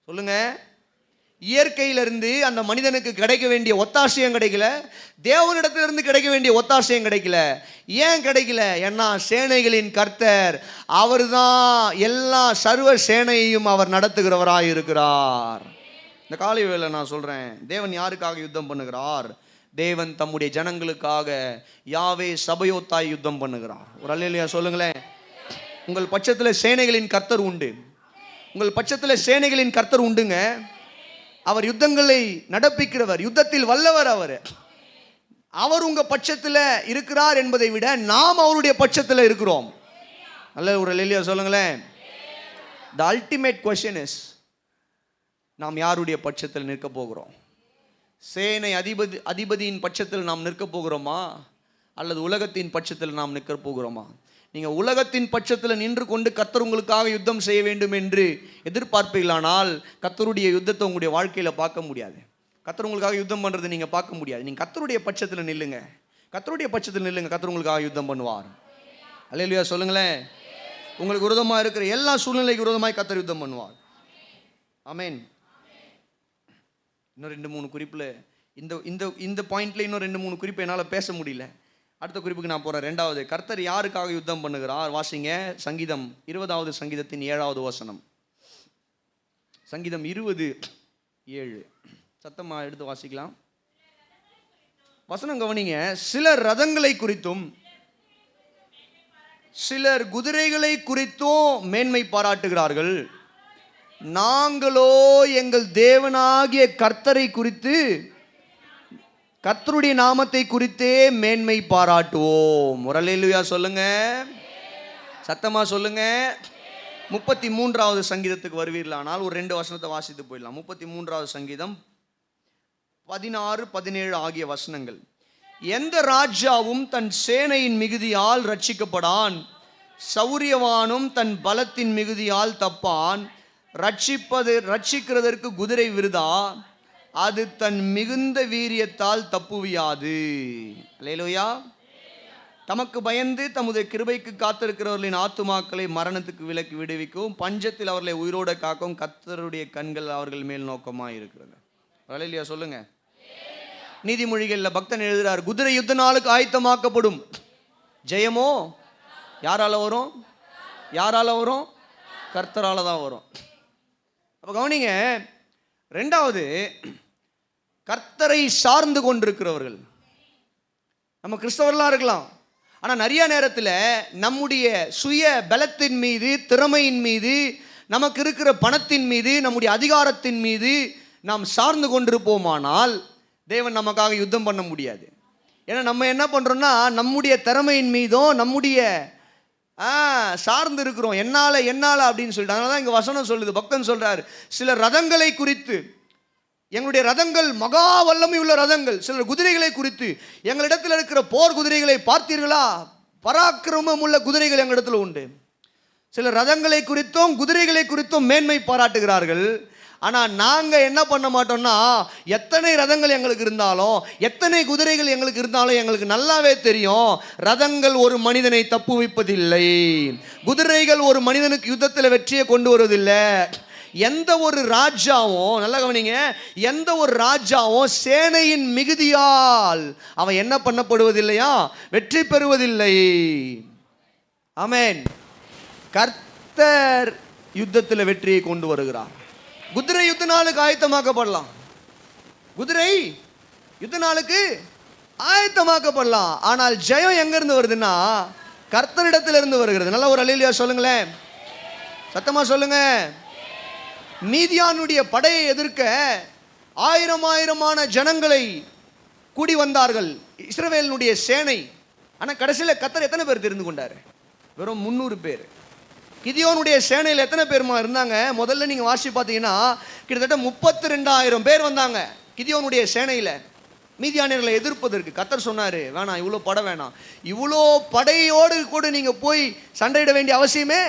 சொல்லுங்க. இயற்கையிலிருந்து அந்த மனிதனுக்கு கிடைக்க வேண்டிய ஒத்தாசையும் கிடைக்கல, தேவனிடத்திலிருந்து கிடைக்க வேண்டிய ஒத்தாசையும் கிடைக்கல. ஏன் கிடைக்கல? ஏன்னா சேனைகளின் கர்த்தர் அவர் தான் எல்லா சர்வ சேனையையும் அவர் நடத்துகிறவராய் இருக்கிறார். இந்த காலை வேளை நான் சொல்றேன், தேவன் யாருக்காக யுத்தம் பண்ணுகிறார்? தேவன் தம்முடைய ஜனங்களுக்காக, யாவே சபையோத்தாய் யுத்தம் பண்ணுகிறார். ஒரு அல்லேலூயா சொல்லுங்களேன். உங்கள் பட்சத்தில் சேனைகளின் கர்த்தர் உண்டு. உங்கள் பட்சத்தில் சேனைகளின் கர்த்தர் உண்டுங்க. அவர் யுத்தங்களை நடப்பிக்கிறவர், யுத்தத்தில் வல்லவர். அவர் உங்க பட்சத்தில் இருக்கிறார் என்பதை விட நாம் அவருடைய பட்சத்தில் இருக்கிறோம். நல்ல ஒரு அல்லேலூயா சொல்லுங்களேன். The ultimate question is, நாம் யாருடைய பட்சத்தில் நிற்க போகிறோம்? சேனை அதிபதியின் பட்சத்தில் நாம் நிற்க போகிறோமா, அல்லது உலகத்தின் பட்சத்தில் நாம் நிற்க போகிறோமா? நீங்க உலகத்தின் பட்சத்தில் நின்று கொண்டு கர்த்தர் உங்களுக்காக யுத்தம் செய்ய வேண்டும் என்று எதிர்பார்ப்பீர்களானால், கர்த்தருடைய யுத்தத்தை உங்களுடைய வாழ்க்கையில பார்க்க முடியாது. கர்த்தர் உங்களுக்காக யுத்தம் பண்றதை நீங்க பார்க்க முடியாது. நீங்க கர்த்தருடைய பட்சத்தில் நில்லுங்க, கர்த்தருடைய பட்சத்தில் நில்லுங்க. கர்த்தர் உங்களுக்காக யுத்தம் பண்ணுவார். அல்லேலூயா சொல்லுங்களேன். உங்களுக்கு விரோதமா இருக்கிற எல்லா சூழ்நிலைக்கு விரோதமாய் கர்த்தர் யுத்தம் பண்ணுவார். ஆமென். இன்னும் 2-3 குறிப்புல இந்த பாயிண்ட்ல இன்னும் 2-3 குறிப்பு என்னால பேச முடியல. அடுத்த குறிப்புக்கு நான் போறேன். 2வது, கர்த்தர் யாருக்காக யுத்தம் பண்ணுகிறார்? வாசிங்க. சங்கீதம் 20வது சங்கீதத்தின் 7வது வசனம். சங்கீதம் 20:7. சத்தமா எடுத்து வாசிக்கலாம். வசனம் கவனிங்க. சிலர் ரதங்களை குறித்தும் சிலர் குதிரைகளை குறித்தும் மேன்மை பாராட்டுகிறார்கள், நாங்களோ எங்கள் தேவனாகிய கர்த்தரை குறித்து, கர்த்தருடைய நாமத்தை குறித்தே மேன்மை பாராட்டுவோம். ஒரு அல்லேலூயா சொல்லுங்க, சத்தமா சொல்லுங்க. 33வது சங்கீதத்துக்கு வருவீர்களானால் ஒரு 2 வசனத்தை வாசித்து போயிடலாம். 33வது சங்கீதம் 16, 17 ஆகிய வசனங்கள். எந்த ராஜாவும் தன் சேனையின் மிகுதியால் ரட்சிக்கப்படான், சௌரியவானும் தன் பலத்தின் மிகுதியால் தப்பான். ரட்சிக்கிறதற்கு குதிரை விருதா, அது தன் மிகுந்த வீரியத்தால் தப்புவியாது. அல்லேலூயா. தமக்கு பயந்து தமது கிருபைக்கு காத்திருக்கிறவர்களின் ஆத்துமாக்களை மரணத்துக்கு விலக்கி விடுவிக்கும், பஞ்சத்தில் அவர்களை உயிரோட காக்கும் கர்த்தருடைய கண்கள் அவர்கள் மேல் நோக்கமாக இருக்கிறது. அல்லேலூயா சொல்லுங்க. நீதிமொழிகளில் பக்தன் எழுதுறார், குதிரை யுத்த நாளுக்கு ஆயத்தமாக்கப்படும், ஜெயமோ யாரால வரும்? யாரால வரும்? கர்த்தரால தான் வரும். அப்ப கவனிங்க, ரெண்டாவது, கர்த்தரை சார்ந்து கொண்டிருக்கிறவர்கள். நம்ம கிறிஸ்தவர்களா இருக்கலாம், ஆனா நிறைய நேரத்தில் நம்முடைய சுய பலத்தின் மீது, திறமையின் மீது, நமக்கு இருக்கிற பணத்தின் மீது, நம்முடைய அதிகாரத்தின் மீது நாம் சார்ந்து கொண்டிருப்போமானால் தேவன் நமக்காக யுத்தம் பண்ண முடியாது. ஏன்னா நம்ம என்ன பண்றோம்னா நம்முடைய திறமையின் மீதும் நம்முடைய சார்ந்து இருக்கிறோம். என்னால அப்படின்னு சொல்லிட்டு. அதனால தான் இங்க வசனம் சொல்லுது, பக்தன் சொல்றாரு, சில ரதங்களை குறித்து, எங்களுடைய ரதங்கள் மகா வல்லமை உள்ள ரதங்கள், சில குதிரைகளை குறித்து, எங்களிடத்தில் இருக்கிற போர் குதிரைகளை பார்த்தீர்களா? பராக்கிரமம் உள்ள குதிரைகள் எங்களிடத்தில் உண்டு. சில ரதங்களை குறித்தும் குதிரைகளை குறித்தும் மேன்மை பாராட்டுகிறார்கள். ஆனால் நாங்கள் என்ன பண்ண மாட்டோம்னா, எத்தனை ரதங்கள் எங்களுக்கு இருந்தாலும், எத்தனை குதிரைகள் எங்களுக்கு இருந்தாலும் எங்களுக்கு நல்லாவே தெரியும், ரதங்கள் ஒரு மனிதனை தப்புவிப்பதில்லை, குதிரைகள் ஒரு மனிதனுக்கு யுத்தத்தில் வெற்றியை கொண்டு வருவதில்லை. எந்த ஒரு ராஜாவும், நல்லா கவனிங்க, எந்த ஒரு ராஜாவும் சேனையின் மிகுதியால் அவன் என்ன பண்ணப்படுவதில்லையா? வெற்றி பெறுவதில்லை. ஆமென். கர்த்தர் யுத்தத்தில் வெற்றியை கொண்டு வருகிறார். குதிரை யுத்த நாளுக்கு ஆயத்தமாக்கப்படலாம், குதிரை யுத்த நாளுக்கு ஆயத்தமாக்கப்படலாம். ஆனால் ஜெயம் எங்க இருந்து வருதுன்னா கர்த்தரிடத்திலிருந்து வருகிறது. நல்ல ஒரு அல்லேலூயா சொல்லுங்களேன், சத்தமா சொல்லுங்க. மீதியானுடைய படையை எதிர்க்க ஆயிரமான ஜனங்களை கூடி வந்தார்கள், இஸ்ரவேலினுடைய சேனை. ஆனால் கடைசியில் கர்த்தர் எத்தனை பேர் தெரிந்து கொண்டார்? வெறும் 300 பேர். கிதியோனுடைய சேனையில் எத்தனை பேருமா இருந்தாங்க? முதல்ல நீங்கள் வாசி பார்த்தீங்கன்னா கிட்டத்தட்ட 32,000 பேர் வந்தாங்க கிதியோனுடைய சேனையில் மீதியானியர்களை எதிர்ப்பதற்கு. கர்த்தர் சொன்னார், வேணாம், இவ்வளோ படை வேணாம், இவ்வளோ படையோடு கூட நீங்கள் போய் சண்டையிட வேண்டிய அவசியமே,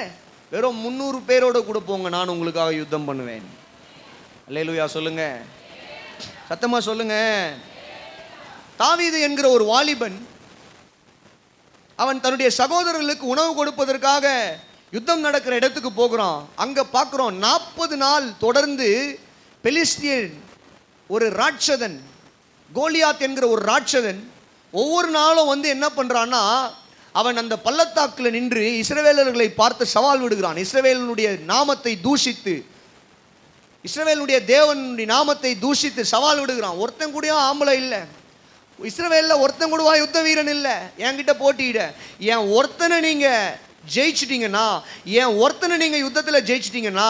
வெறும் 300 பேரோடு கூட போங்க, நான் உங்களுக்காக யுத்தம் பண்ணுவேன். அல்லேலூயா சொல்லுங்க, சத்தமா சொல்லுங்க. தாவீது என்கிற ஒரு வாலிபன், அவன் தன்னுடைய சகோதரர்களுக்கு உணவு கொடுப்பதற்காக யுத்தம் நடக்கிற இடத்துக்கு போகிறான். அங்க பார்க்கிறோம் 40 நாள் தொடர்ந்து பெலிஸ்தியன் ஒரு ராட்சதன், கோலியாத் என்கிற ஒரு ராட்சதன் ஒவ்வொரு நாளும் வந்து என்ன பண்றான்னா, அவன் அந்த பள்ளத்தாக்கில் நின்று இஸ்ரவேலர்களை பார்த்து சவால் விடுகிறான். இஸ்ரவேலனுடைய நாமத்தை தூஷித்து, இஸ்ரவேலுடைய தேவனுடைய நாமத்தை தூஷித்து சவால் விடுகிறான். ஒருத்தன் கூட ஆம்பளை இல்லை, இஸ்ரவேலில் ஒருத்தன் கூடவா யுத்த வீரன் இல்லை, என்கிட்ட போட்டியிட. என் ஒருத்தனை நீங்க ஜெயிச்சிட்டீங்கன்னா, என் ஒருத்தனை நீங்க யுத்தத்தில் ஜெயிச்சிட்டீங்கன்னா,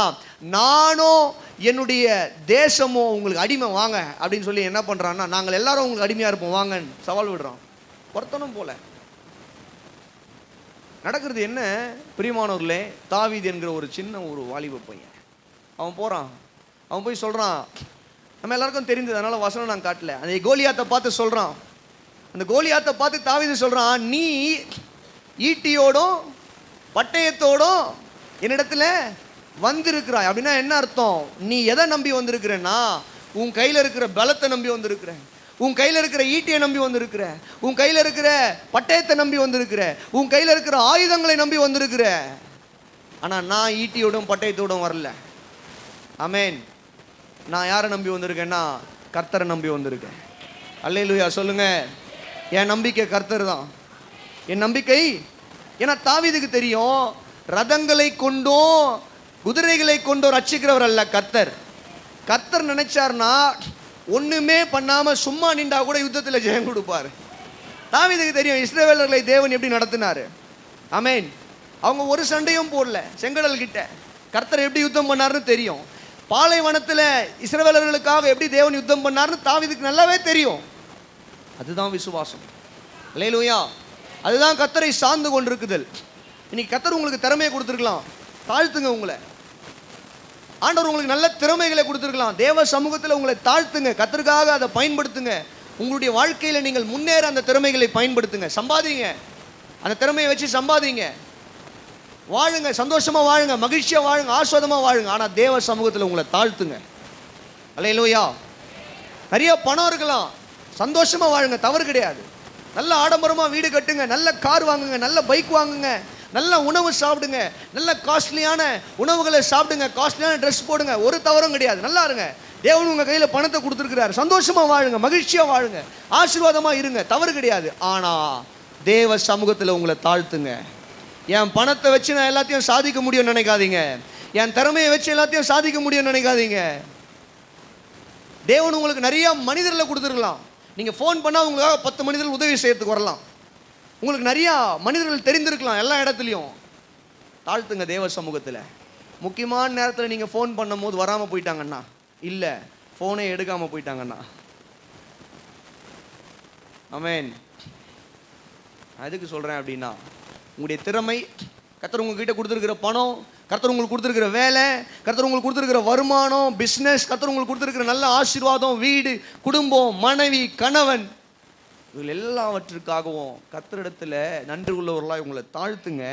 நானும் என்னுடைய தேசமோ உங்களுக்கு அடிமை, வாங்க அப்படின்னு சொல்லி என்ன பண்றான்னா, நாங்கள் எல்லாரும் உங்களுக்கு அடிமையா இருப்போம், வாங்கன்னு சவால் விடுறான். ஒருத்தனும் போல நடக்கிறது என்ன பிரியமானவர்களே? தாவீது என்கிற ஒரு சின்ன ஒரு வாலிப பையன், அவன் போறான், அவன் போய் சொல்றான், நம்ம எல்லாருக்கும் தெரிந்தது, அதனால வசனம் நான் காட்டல. அந்த கோலியாத்தை பார்த்து சொல்றான், அந்த கோலியாத்தை பார்த்து தாவீது சொல்றான், நீ ஈட்டியோடும் பட்டயத்தோடும் என்னிடத்துல வந்திருக்கிறாய். அப்படின்னா என்ன அர்த்தம்? நீ எதை நம்பி வந்திருக்கிறன்னா, உன் கையில் இருக்கிற பலத்தை நம்பி வந்திருக்கிற, உன் கையில் இருக்கிற ஈட்டியை நம்பி வந்திருக்கிற, உன் கையில் இருக்கிற பட்டயத்தை நம்பி வந்திருக்கிற, உன் கையில் இருக்கிற ஆயுதங்களை நம்பி வந்திருக்கிற. ஆனால் நான் ஈட்டியோடும் பட்டயத்தோடும் வரல. ஆமென். நான் யாரை நம்பி வந்திருக்கேன்னா கர்த்தரை நம்பி வந்திருக்கேன். அல்லேலூயா சொல்லுங்க. என் நம்பிக்கை கர்த்தர் தான், என் நம்பிக்கை. ஏன்னா தாவீதுக்கு தெரியும், ரதங்களை கொண்டும் குதிரைகளை கொண்டும் ரட்சிக்கிறவர் அல்ல கர்த்தர். கர்த்தர் நினைச்சார்னா ஒண்ணுமே பண்ணாம சும்மா நின்றா கூட யுத்தத்தில் ஜெயம் கொடுப்பாரு. தாவீதுக்கு தெரியும் இஸ்ரவேலர்களை தேவன் எப்படி நடத்தினாரு. ஆமென். அவங்க ஒரு சண்டையும் போடல செங்கடல் கிட்ட, கர்த்தர் எப்படி யுத்தம் பண்ணாருன்னு தெரியும். பாலைவனத்தில் இஸ்ரவேலர்களுக்காக எப்படி தேவன் யுத்தம் பண்ணாருன்னு தாவீதுக்கு நல்லாவே தெரியும். அதுதான் விசுவாசம். அல்லேலூயா. அதுதான் கர்த்தரை சார்ந்து கொண்டிருக்குதல். இன்னைக்கு கர்த்தர் உங்களுக்கு திறமையை கொடுத்துருக்கலாம், தாழ்த்துங்க உங்களை. ஆண்டவர் உங்களுக்கு நல்ல திறமைகளை கொடுத்துருக்கலாம், தேவ சமூகத்தில் உங்களை தாழ்த்துங்க, கர்த்தருக்காக அதை பயன்படுத்துங்க. உங்களுடைய வாழ்க்கையில் நீங்கள் முன்னேற அந்த திறமைகளை பயன்படுத்துங்க, சம்பாதிங்க, அந்த திறமையை வச்சு சம்பாதிங்க, வாழுங்க, சந்தோஷமா வாழுங்க, மகிழ்ச்சியா வாழுங்க, ஆஸ்வாதமா வாழுங்க. ஆனால் தேவ சமூகத்தில் உங்களை தாழ்த்துங்க. அல்லேலூயா. நிறைய பணம் இருக்கலாம், சந்தோஷமா வாழுங்க, தவறு கிடையாது. நல்ல ஆடம்பரமா வீடு கட்டுங்க, நல்ல கார் வாங்குங்க, நல்ல பைக் வாங்குங்க, நல்ல உணவு சாப்பிடுங்க, நல்ல காஸ்ட்லியான உணவுகளை சாப்பிடுங்க, காஸ்ட்லியான ட்ரெஸ் போடுங்க, ஒரு தவறும் கிடையாது. நல்லா இருங்க. தேவன் உங்க கையில பணத்தை கொடுத்துருக்கிறாரு, சந்தோஷமா வாழுங்க, மகிழ்ச்சியா வாழுங்க, ஆசீர்வாதமா இருங்க, தவறு கிடையாது. ஆனா தேவ சமூகத்தில் உங்களை தாழ்த்துங்க. என் பணத்தை வச்சு நான் எல்லாத்தையும் சாதிக்க முடியும்னு நினைக்காதீங்க. என் திறமையை வச்சு எல்லாத்தையும் சாதிக்க முடியும்னு நினைக்காதீங்க. தேவன் உங்களுக்கு நிறைய மனிதர்களை கொடுத்துருக்கலாம். நீங்கள் ஃபோன் பண்ணால் உங்களுக்காக 10 மனிதர்கள் உதவி செய்யறதுக்கு வரலாம். உங்களுக்கு நிறையா மனிதர்கள் தெரிந்திருக்கலாம் எல்லா இடத்துலையும். தாழ்த்துங்க தேவ சமூகத்தில். முக்கியமான நேரத்தில் நீங்கள் ஃபோன் பண்ணும் போது வராமல் போயிட்டாங்கண்ணா, இல்லை ஃபோனே எடுக்காமல் போயிட்டாங்கண்ணா. ஆமென். எதுக்கு சொல்கிறேன் அப்படின்னா, உங்களுடைய திறமை, கர்த்தர் உங்ககிட்ட கொடுத்துருக்கிற பணம், கர்த்தர் உங்களுக்கு கொடுத்துருக்கிற வேலை, கர்த்தர் உங்களுக்கு கொடுத்துருக்கிற வருமானம், பிஸ்னஸ், கர்த்தர் உங்களுக்கு கொடுத்துருக்கிற நல்ல ஆசீர்வாதம், வீடு, குடும்பம், மனைவி, கணவன், இவர்கள் எல்லாவற்றுக்காகவும் கர்த்தரிடத்தில் நன்றி உள்ளவர்களாக உங்களை தாழ்த்துங்க.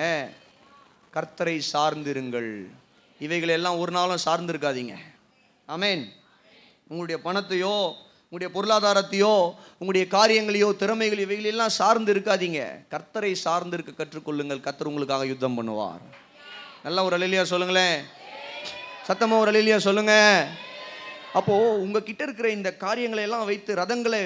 கர்த்தரை சார்ந்திருங்கள். இவைகளை எல்லாம் ஒரு நாளும் சார்ந்திருக்காதீங்க. ஆமென். உங்களுடைய பணத்தையோ, உங்களுடைய பொருளாதாரத்தையோ, உங்களுடைய காரியங்களையோ, திறமைகள், இவைகளெல்லாம் சார்ந்து இருக்காதீங்க. கர்த்தரை சார்ந்து இருக்க கற்றுக்கொள்ளுங்கள். கர்த்தர் உங்களுக்காக யுத்தம் பண்ணுவார். நல்லா ஒரு அல்லேலூயா சொல்லுங்களேன். சத்தமாக ஒரு அல்லேலூயா சொல்லுங்க. அப்போ உங்ககிட்ட இருக்கிற இந்த காரியங்களை எல்லாம் வைத்து ரதங்களை,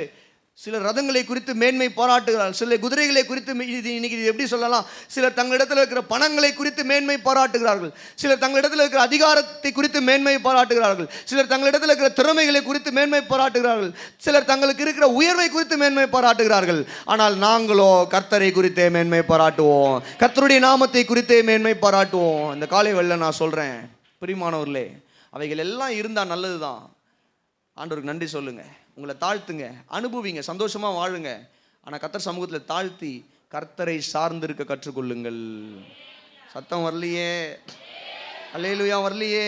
சிலர் ரதங்களை குறித்து மேன்மை பாராட்டுகிறார்கள், சிலர் குதிரைகளை குறித்து, இன்னைக்கு இது எப்படி சொல்லலாம், சிலர் தங்களிடத்தில் இருக்கிற பணங்களை குறித்து மேன்மை பாராட்டுகிறார்கள், சிலர் தங்களிடத்தில் இருக்கிற அதிகாரத்தை குறித்து மேன்மை பாராட்டுகிறார்கள், சிலர் தங்களிடத்தில் இருக்கிற திறமைகளை குறித்து மேன்மை பாராட்டுகிறார்கள், சிலர் தங்களுக்கு இருக்கிற உயர்வை குறித்து மேன்மை பாராட்டுகிறார்கள். ஆனால் நாங்களோ கர்த்தரை குறித்தே மேன்மை பாராட்டுவோம், கர்த்தருடைய நாமத்தை குறித்தே மேன்மை பாராட்டுவோம். இந்த காலை வேளையில நான் சொல்றேன் பிரியமானவர்களே, அவைகள் எல்லாம் இருந்தால் நல்லது தான். ஆண்டவருக்கு நன்றி சொல்லுங்க, உங்களை தாழ்த்துங்க, அனுபவிங்க, சந்தோஷமா வாழுங்க. ஆனால் கர்த்தர் சமூகத்தில் தாழ்த்தி கர்த்தரை சார்ந்திருக்க கற்றுக்கொள்ளுங்கள். சத்தம் வரலையே, அல்லேலூயா வரலையே,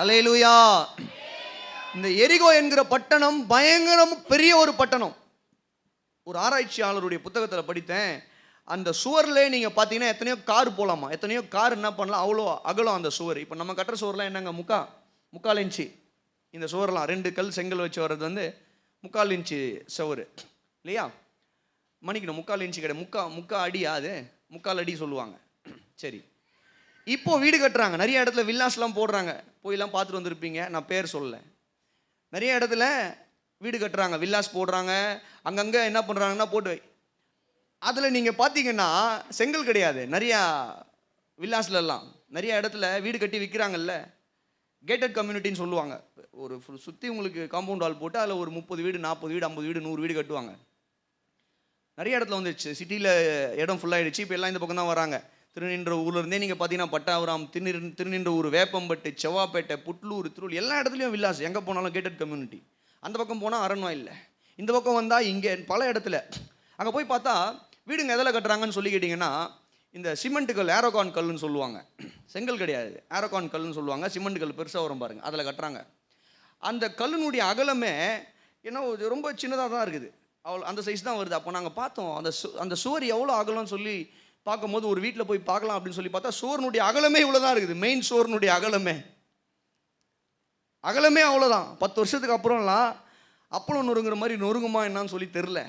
அல்லேலூயா. இந்த எரிகோ என்கிற பட்டணம் பயங்கரம் பெரிய ஒரு பட்டணம். ஒரு ஆராய்ச்சியாளருடைய புத்தகத்தில் படித்தேன். அந்த சுவர்லேயே நீங்கள் பார்த்தீங்கன்னா எத்தனையோ கார் போகலாமா, எத்தனையோ கார் என்ன பண்ணலாம், அவ்வளோ அகலம் அந்த சுவர். இப்போ நம்ம கட்டுற சுவர்லாம் என்னங்க, முக்கால் இன்ச்சு. இந்த சுவரெலாம் 2 கல் செங்கல் வச்சு வர்றது வந்து 3/4 இன்ச்சு சுவர் இல்லையா? மணிக்கணும் 3/4 இன்ச்சு கிடையாது, முக்கா அடியா, அது 3/4 அடி சொல்லுவாங்க. சரி, இப்போ வீடு கட்டுறாங்க, நிறைய இடத்துல வில்லாஸ்லாம் போடுறாங்க, போயெல்லாம் பார்த்துட்டு வந்திருப்பீங்க, நான் பேர் சொல்லலை. நிறைய இடத்துல வீடு கட்டுறாங்க, வில்லாஸ் போடுறாங்க, அங்கங்கே என்ன பண்ணுறாங்கன்னா போட்டு, அதில் நீங்கள் பார்த்தீங்கன்னா செங்கல் கிடையாது. நிறையா வில்லாஸ்லாம் நிறைய இடத்துல வீடு கட்டி விற்கிறாங்கல்ல, கேட்டட் கம்யூனிட்டின்னு சொல்லுவாங்க. ஒரு சுற்றி உங்களுக்கு காம்பவுண்ட் வால் போட்டு அதில் ஒரு 30 வீடு, 40 வீடு, 50 வீடு, 100 வீடு கட்டுவாங்க. நிறைய இடத்துல வந்துடுச்சு, சிட்டியில் இடம் ஃபுல்லாகிடுச்சு. இப்போ எல்லாம் இந்த பக்கம் தான் வராங்க. திருநின்ற ஊர்லேருந்தே நீங்கள் பார்த்தீங்கன்னா பட்டாபுரம், திருநின்ற ஊர், வேப்பம்பட்டு, செவ்வாப்பேட்டை, புட்லூர், திருவள்ளூர், எல்லா இடத்துலையும் வில்லாஸ். எங்கே போனாலும் கேட்டட் கம்யூனிட்டி. அந்த பக்கம் போனால் அரண்வாயில், இந்த பக்கம் வந்தால் இங்கே பல இடத்துல. அங்கே போய் பார்த்தா வீடுங்க எதில் கட்டுறாங்கன்னு சொல்லி கேட்டிங்கன்னா, இந்த சிமெண்ட் கல், ஆரோகான் கல்லுன்னு சொல்லுவாங்க. செங்கல் கிடையாது, ஆரோகான் கல்லுன்னு சொல்லுவாங்க. சிமெண்ட் கல் பெருசாக வரும் பாருங்க, அதில் கட்டுறாங்க. அந்த கல்லுனுடைய அகலமே ஏன்னா ரொம்ப சின்னதாக தான் இருக்குது, அவ்வளோ அந்த சைஸ் தான் வருது. அப்போ நாங்கள் பார்த்தோம் அந்த சுவர் எவ்வளோ அகலம்னு சொல்லி பார்க்கும்போது, ஒரு வீட்டில் போய் பார்க்கலாம் அப்படின்னு சொல்லி பார்த்தா சுவர்னுடைய அகலமே இவ்வளோ தான் இருக்குது. மெயின் சுவர்னுடைய அகலமே அவ்வளோதான். 10 வருஷத்துக்கு அப்புறம்லாம் அப்பளம் நொறுங்குற மாதிரி நொறுங்குமா என்னான்னு சொல்லி தெரில.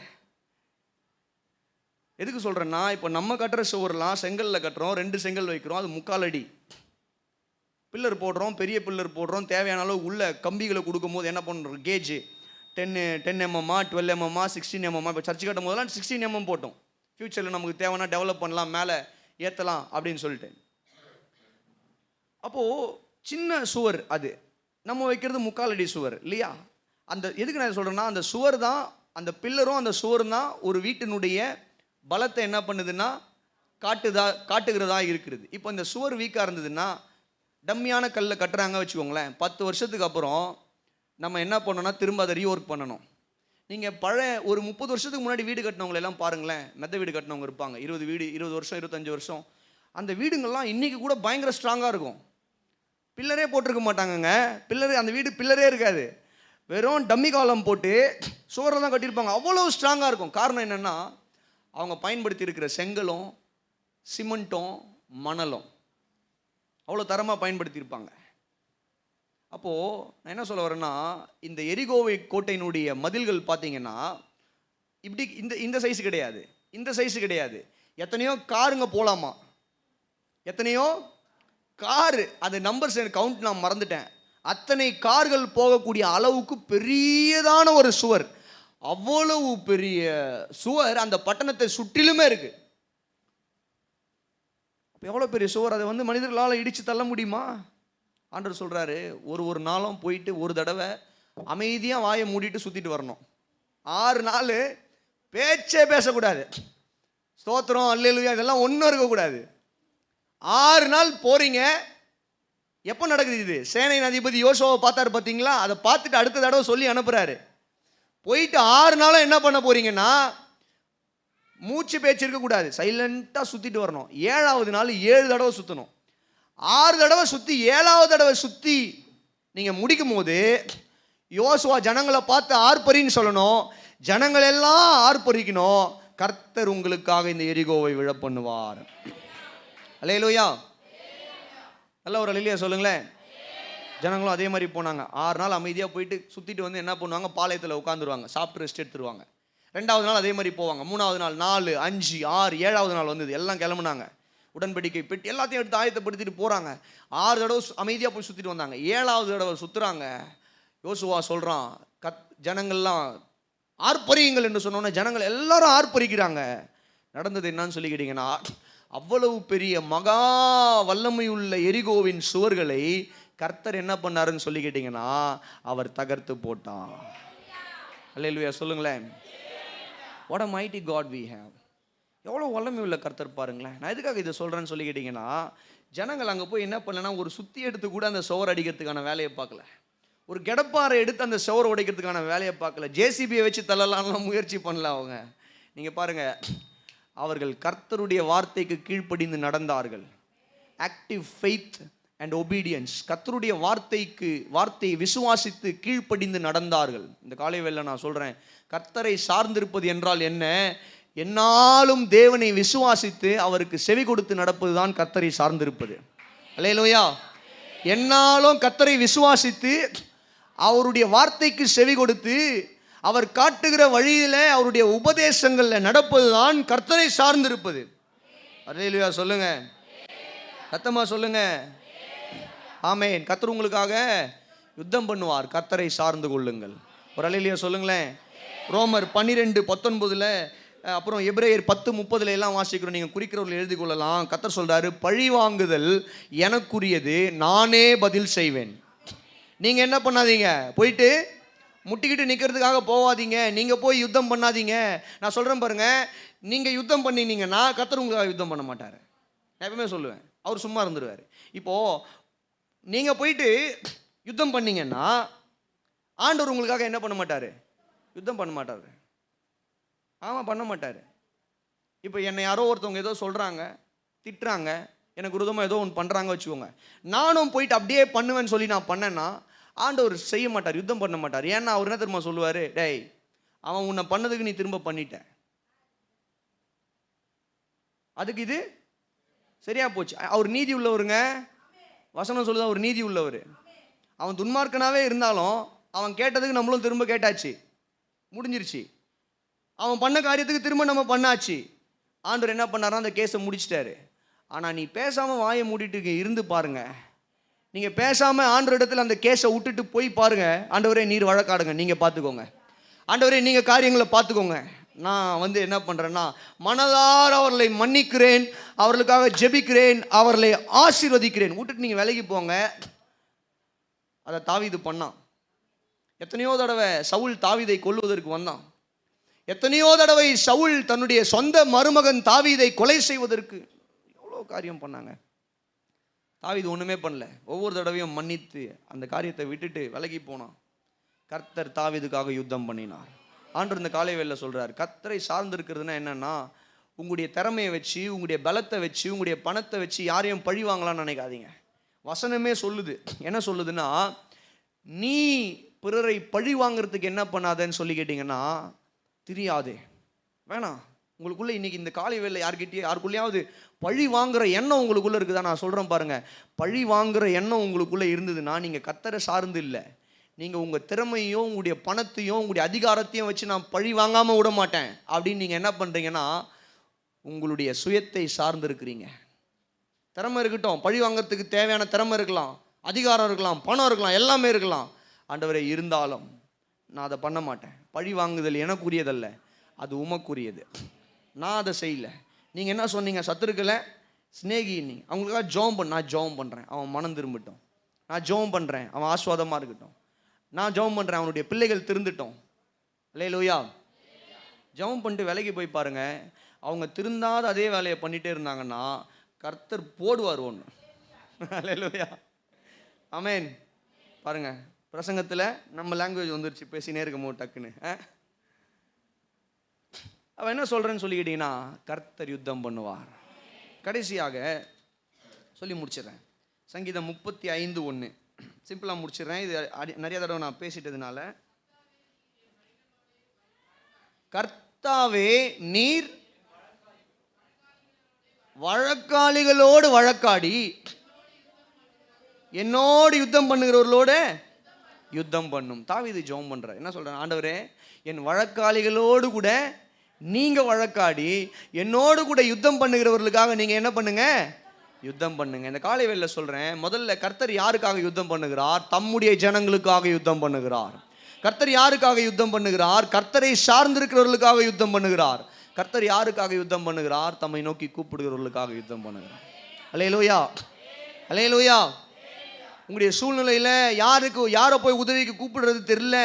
எதுக்கு சொல்கிறேன்னா, இப்போ நம்ம கட்டுற சுவர்லாம் செங்கலில் கட்டுறோம், 2 செங்கல் வைக்கிறோம், அது 3/4 அடி. பில்லர் போடுறோம், பெரிய பில்லர் போடுறோம், தேவையான அளவு உள்ள கம்பிகளை கொடுக்கும் போது என்ன பண்ணுறோம், கேஜ் 10 mm, 12 mm, 16 mm. இப்போ சர்ச்சு கட்டும் போதெல்லாம் 16 mm போட்டோம். ஃப்யூச்சரில் நமக்கு தேவைன்னா டெவலப் பண்ணலாம், மேலே ஏற்றலாம் அப்படின்னு சொல்லிட்டு. அப்போது சின்ன சுவர், அது நம்ம வைக்கிறது 3/4 அடி சுவர் இல்லையா? அந்த எதுக்கு நான் சொல்கிறேன்னா, அந்த சுவர் தான், அந்த பில்லரும் அந்த சுவரும் தான் ஒரு வீட்டினுடைய பலத்தை என்ன பண்ணுதுன்னா காட்டுகிறதா இருக்கிறது. இப்போ இந்த சுவர் வீக்காக இருந்ததுன்னா, டம்மியான கல்லில் கட்டுறாங்க வச்சுக்கோங்களேன், 10 வருஷத்துக்கு அப்புறம் நம்ம என்ன பண்ணோம்னா திரும்ப அதை ரீஒர்க் பண்ணணும். நீங்கள் ஒரு 30 வருஷத்துக்கு முன்னாடி வீடு கட்டினவங்க எல்லாம் பாருங்களேன், மெத்த வீடு கட்டினவங்க இருப்பாங்க, 20 வருஷம் 25 வருஷம். அந்த வீடுங்கள்லாம் இன்றைக்கி கூட பயங்கர ஸ்ட்ராங்காக இருக்கும். பில்லரே போட்டிருக்க மாட்டாங்கங்க, அந்த வீடு பில்லரே இருக்காது, வெறும் டம்மி காலம் போட்டு சுவரை தான் கட்டியிருப்பாங்க. அவ்வளோ ஸ்ட்ராங்காக இருக்கும். காரணம் என்னென்னா, அவங்க பயன்படுத்தி இருக்கிற செங்கலும் சிமெண்ட்டும் மணலும் அவ்வளோ தரமாக பயன்படுத்தியிருப்பாங்க. அப்போது நான் என்ன சொல்ல வரேன்னா, இந்த எரிகோவை கோட்டையினுடைய மதில்கள் பார்த்தீங்கன்னா இப்படி இந்த சைஸு கிடையாது, இந்த சைஸு கிடையாது. எத்தனையோ காருங்க போகலாமா, எத்தனையோ காரு, அது நம்பர்ஸ் கவுண்ட் நான் மறந்துட்டேன். அத்தனை கார்கள் போகக்கூடிய அளவுக்கு பெரியதான ஒரு சுவர், அவ்வளவு பெரிய சுவர் அந்த பட்டணத்தை சுற்றிலுமே இருக்கு. எவ்வளவு பெரிய சுவர், அதை மனிதர்களால் இடிச்சு தள்ள முடியுமா? ஆண்டவர் சொல்றாரு, ஒரு நாளும் போயிட்டு ஒரு தடவை அமைதியா வாயை மூடிட்டு சுத்திட்டு வரணும். 6 நாள் பேச்சே பேசக்கூடாது. ஸ்தோத்திரம், அல்லேலூயா இதெல்லாம் ஒன்றும் இருக்கக்கூடாது. 6 நாள் போறீங்க. எப்போ நடக்குது இது? சேனையின் அதிபதி யோசுவாவை பார்த்தாரு பார்த்தீங்களா? அதை பார்த்துட்டு அடுத்த தடவை சொல்லி அனுப்புறாரு. போயிட்டு 6 நாளும் என்ன பண்ண போறீங்கன்னா, மூச்சு பேச்சு இருக்கக்கூடாது, சைலண்டாக சுற்றிட்டு வரணும். 7வது நாள் 7 தடவை சுற்றணும். 6 தடவை சுற்றி 7வது தடவை சுற்றி நீங்கள் முடிக்கும் போது யோசுவா ஜனங்களை பார்த்து ஆர்ப்பரின்னு சொல்லணும். ஜனங்கள் எல்லாம் ஆர்ப்பரிக்கணும், கர்த்தர் உங்களுக்காக இந்த எரிகோவை விழ பண்ணுவார். அல்லேலூயா. நல்ல ஒரு அல்லேலூயா சொல்லுங்களேன். ஜனங்களும் அதே மாதிரி போனாங்க. 6 நாள் அமைதியாக போயிட்டு சுற்றிட்டு என்ன பண்ணுவாங்க, பாளையத்தில் உட்காந்துருவாங்க, சாப்பிட்டு ரெஸ்ட் எடுத்துருவாங்க. 2வது நாள் அதே மாதிரி போவாங்க. 3வது நாள் 4, 5, 6, 7வது நாள் வந்தது. எல்லாம் கிளம்புனாங்க. உடன்படிக்கை பெட்டி எல்லாத்தையும் எடுத்து ஆயத்தப்படுத்திட்டு போகிறாங்க. 6 தடவை அமைதியாக போய் சுற்றிட்டு வந்தாங்க. 7வது தடவை சுற்றுறாங்க. யோசுவா சொல்கிறான், ஜனங்கள்லாம் ஆர்ப்பரியுங்கள் என்று சொன்னோன்னே ஜனங்கள் எல்லாரும் ஆர்ப்பரிக்கிறாங்க. நடந்தது என்னன்னு சொல்லி கேட்டிங்கன்னா, அவ்வளவு பெரிய மகா வல்லமை உள்ள எரிகோவின் சுவர்களை கர்த்தர் என்ன பண்ணாருன்னு சொல்லி கேட்டிங்கன்னா, அவர் தகர்த்து போட்டார். அல்லேலூயா சொல்லுங்களேன். What a mighty God we have. எவ்வளோ வல்லமை உள்ள கர்த்தர் பாருங்களேன். நான் எதுக்காக இதை சொல்கிறேன்னு சொல்லி கேட்டிங்கன்னா, ஜனங்கள் அங்கே போய் என்ன பண்ணலன்னா, ஒரு சுத்தி எடுத்து கூட அந்த சுவர் அடிக்கிறதுக்கான வேலையை பார்க்கல. ஒரு கெடப்பாறை எடுத்து அந்த சுவர் உடைக்கிறதுக்கான வேலையை பார்க்கல. ஜேசிபியை வச்சு தள்ளலாம்லாம் முயற்சி பண்ணல அவங்க. நீங்கள் பாருங்கள், அவர்கள் கர்த்தருடைய வார்த்தைக்கு கீழ்ப்படிந்து நடந்தார்கள். Active faith and obedience. கர்த்தருடைய வார்த்தையை விசுவாசித்து கீழ்ப்படிந்து நடந்தார்கள். இந்த காலை வேளை நான் சொல்கிறேன், கர்த்தரை சார்ந்திருப்பது என்றால் என்ன? என்னாலும் தேவனை விசுவாசித்து அவருக்கு செவி கொடுத்து நடப்பது தான் கர்த்தரை சார்ந்திருப்பது. அல்லேலூயா. என்னாலும் கர்த்தரை விசுவாசித்து அவருடைய வார்த்தைக்கு செவி கொடுத்து அவர் காட்டுகிற வழியில் அவருடைய உபதேசங்களில் நடப்பது தான் கர்த்தரை சார்ந்திருப்பது. அல்லேலூயா சொல்லுங்க, சத்தமா சொல்லுங்க. ஆமென். கர்த்தர் உங்களுக்காக யுத்தம் பண்ணுவார். கர்த்தரை சார்ந்து கொள்ளுங்கள். ஒரு அல்லேலூயா சொல்லுங்களேன். ரோமர் 12:19 அப்புறம் எபிரேயர் 10:30 எல்லாம் வாசிக்கிறோம். நீங்கள் குறிக்கிறவர்கள் எழுதி கொள்ளலாம். கர்த்தர் சொல்றாரு, பழி வாங்குதல் எனக்குரியது, நானே பதில் செய்வேன். நீங்கள் என்ன பண்ணாதீங்க, போயிட்டு முட்டிக்கிட்டு நிற்கிறதுக்காக போகாதீங்க. நீங்கள் போய் யுத்தம் பண்ணாதீங்க. நான் சொல்கிறேன் பாருங்க, நீங்கள் யுத்தம் பண்ணினீங்கன்னா கர்த்தர் உங்களுக்காக யுத்தம் பண்ண மாட்டார். நான் எப்பவுமே சொல்லுவேன், அவர் சும்மா இருந்துருவார். இப்போது நீங்கள் போயிட்டு யுத்தம் பண்ணீங்கன்னா ஆண்டவர் உங்களுக்காக என்ன பண்ண மாட்டார்? யுத்தம் பண்ண மாட்டார். ஆமாம், பண்ண மாட்டார். இப்போ என்னை யாரோ ஒருத்தவங்க ஏதோ சொல்கிறாங்க, திட்டுறாங்க, எனக்கு விரோதமாக ஏதோ ஒன்று பண்ணுறாங்க வச்சுக்கோங்க. நானும் போயிட்டு அப்படியே பண்ணுவேன்னு சொல்லி நான் பண்ணேன்னா ஆண்டவர் செய்ய மாட்டார், யுத்தம் பண்ண மாட்டார். ஏன்னா அவர் என்ன திரும்ப சொல்லுவார், டேய் அவன் உன்னை பண்ணதுக்கு நீ திரும்ப பண்ணிட்ட, அதுக்கு இது சரியா போச்சு. அவர் நீதி உள்ளவருங்க. வசனம் சொல்லுது அவர் நீதி உள்ளவர். அவன் துன்மார்க்கனாவே இருந்தாலும் அவன் கேட்டதுக்கு நம்மளும் திரும்ப கேட்டாச்சு, முடிஞ்சிருச்சு. அவன் பண்ண காரியத்துக்கு திரும்ப நம்ம பண்ணாச்சு. ஆண்டவர் என்ன பண்ணாரோ அந்த கேஸை முடிச்சிட்டாரு. ஆனால் நீ பேசாமல் வாயை மூடிட்டு இருந்து பாருங்க. நீங்கள் பேசாமல் ஆண்டவர் இடத்துல அந்த கேஸை விட்டுட்டு போய் பாருங்க. ஆண்டவரே நீர் வழக்காடுங்க, நீங்கள் பார்த்துக்கோங்க. ஆண்டவரே நீங்கள் காரியங்களை பார்த்துக்கோங்க. நான் என்ன பண்ணுறேன்னா, மனதார அவர்களை மன்னிக்கிறேன், அவர்களுக்காக ஜெபிக்கிறேன், அவர்களை ஆசீர்வதிக்கிறேன். விட்டுட்டு நீங்கள் விலகி போங்க. அதை தாவீது பண்ணான். எத்தனையோ தடவை சவுல் தாவீதை கொல்வதற்கு வந்தான். எத்தனையோ தடவை சவுல் தன்னுடைய சொந்த மருமகன் தாவீதை கொலை செய்வதற்கு எவ்வளோ காரியம் பண்ணாங்க. தாவீது ஒன்றுமே பண்ணல. ஒவ்வொரு தடவையும் மன்னித்து அந்த காரியத்தை விட்டுட்டு விலகி போனான். கர்த்தர் தாவீதுக்காக யுத்தம் பண்ணினார். ஆண்டவர் இந்த காலை வேளையில சொல்றார், கர்த்தரை சார்ந்து இருக்கிறதுனா என்னன்னா, உங்களுடைய திறமையை வச்சு, உங்களுடைய பலத்தை வச்சு, உங்களுடைய பணத்தை வச்சு யாரையும் பழி வாங்கலாம்னு நினைக்காதீங்க. வசனமே சொல்லுது. என்ன சொல்லுதுன்னா, நீ பிறரை பழி வாங்குறதுக்கு என்ன பண்ணாதன்னு சொல்லி கேட்டீங்கன்னா, தெரியாதே, வேணாம். உங்களுக்குள்ள இன்னைக்கு இந்த காலை வேளையில யாருக்குள்ளேயாவது பழி வாங்குற எண்ணம் உங்களுக்குள்ள இருக்குதா? நான் சொல்றேன் பாருங்க, பழி வாங்குற எண்ணம் உங்களுக்குள்ள இருந்ததுன்னா நீங்க கர்த்தரை சார்ந்து இல்லை. நீங்கள் உங்கள் திறமையோ உங்களுடைய பணத்தையோ உங்களுடைய அதிகாரத்தையும் வச்சு நான் பழி வாங்காமல் விட மாட்டேன் அப்படின்னு நீங்கள் என்ன பண்ணுறீங்கன்னா, உங்களுடைய சுயத்தை சார்ந்து இருக்கிறீங்க. திறமை இருக்கட்டும், பழி வாங்கிறதுக்கு தேவையான திறமை இருக்கலாம், அதிகாரம் இருக்கலாம், பணம் இருக்கலாம், எல்லாமே இருக்கலாம். ஆண்டவரே இருந்தாலும் நான் அதை பண்ண மாட்டேன். பழி வாங்குதல் எனக்குரியதல்ல, அது உமக்குரியது. நான் அதை செய்யலை. நீங்கள் என்ன சொன்னீங்க? சத்துருக்களை சிநேகினீங்க, அவங்களுக்காக ஜெபம் பண்ண. நான் ஜெபம் பண்ணுறேன், அவன் மனம் திரும்பட்டும். நான் ஜெபம் பண்ணுறேன், அவன் ஆஸ்வாதமாக இருக்கட்டும். நான் ஜெபம் பண்ணுறேன், அவனுடைய பிள்ளைகள் திருந்துட்டோம். அல்லேலூயா. ஜெபம் பண்ணிட்டு வேலைக்கு போய் பாருங்க, அவங்க திருந்தாத அதே வேலையை பண்ணிகிட்டே இருந்தாங்கன்னா கர்த்தர் போடுவார் ஒன்று. அல்லேலூயா, ஆமென். பாருங்க, பிரசங்கத்தில் நம்ம லாங்குவேஜ் வந்துருச்சு, பேசினே இருக்கும் போது டக்குன்னு. அவன் என்ன சொல்கிறேன்னு சொல்லிக்கிட்டீங்கன்னா, கர்த்தர் யுத்தம் பண்ணுவார். கடைசியாக சொல்லி முடிச்சிடுறேன். சங்கீதம் 35:1 சிம்பிளாக முடிச்சிடுறேன். இது நிறைய தடவை நான் பேசிட்டதுனால. கர்த்தாவே, நீர் வழக்காளிகளோடு வழக்காடி என்னோடு யுத்தம் பண்ணுகிறவர்களோட யுத்தம் பண்ணும். தாவீது ஜெபம் பண்ற. என்ன சொல்றேன்? ஆண்டவரே, என் வழக்காளிகளோடு கூட நீங்க வழக்காடி என்னோடு கூட யுத்தம் பண்ணுகிறவர்களுக்காக நீங்க என்ன பண்ணுங்க? யுத்தம் பண்ணுங்க. இந்த காலை வேளையில சொல்றேன், முதல்ல கர்த்தர் யாருக்காக யுத்தம் பண்ணுகிறார்? தம்முடைய ஜனங்களுக்காக யுத்தம் பண்ணுகிறார். கர்த்தர் யாருக்காக யுத்தம் பண்ணுகிறார்? கர்த்தரை சார்ந்திருக்கிறவர்களுக்காக யுத்தம் பண்ணுகிறார். கர்த்தர் யாருக்காக யுத்தம் பண்ணுகிறார்? தம்மை நோக்கி கூப்பிடுகிறவர்களுக்காக யுத்தம் பண்ணுகிறார். அல்லேலூயா, அல்லேலூயா. உங்களுடைய சூழ்நிலையில யாரை போய் உதவிக்கு கூப்பிடுறது தெரியல,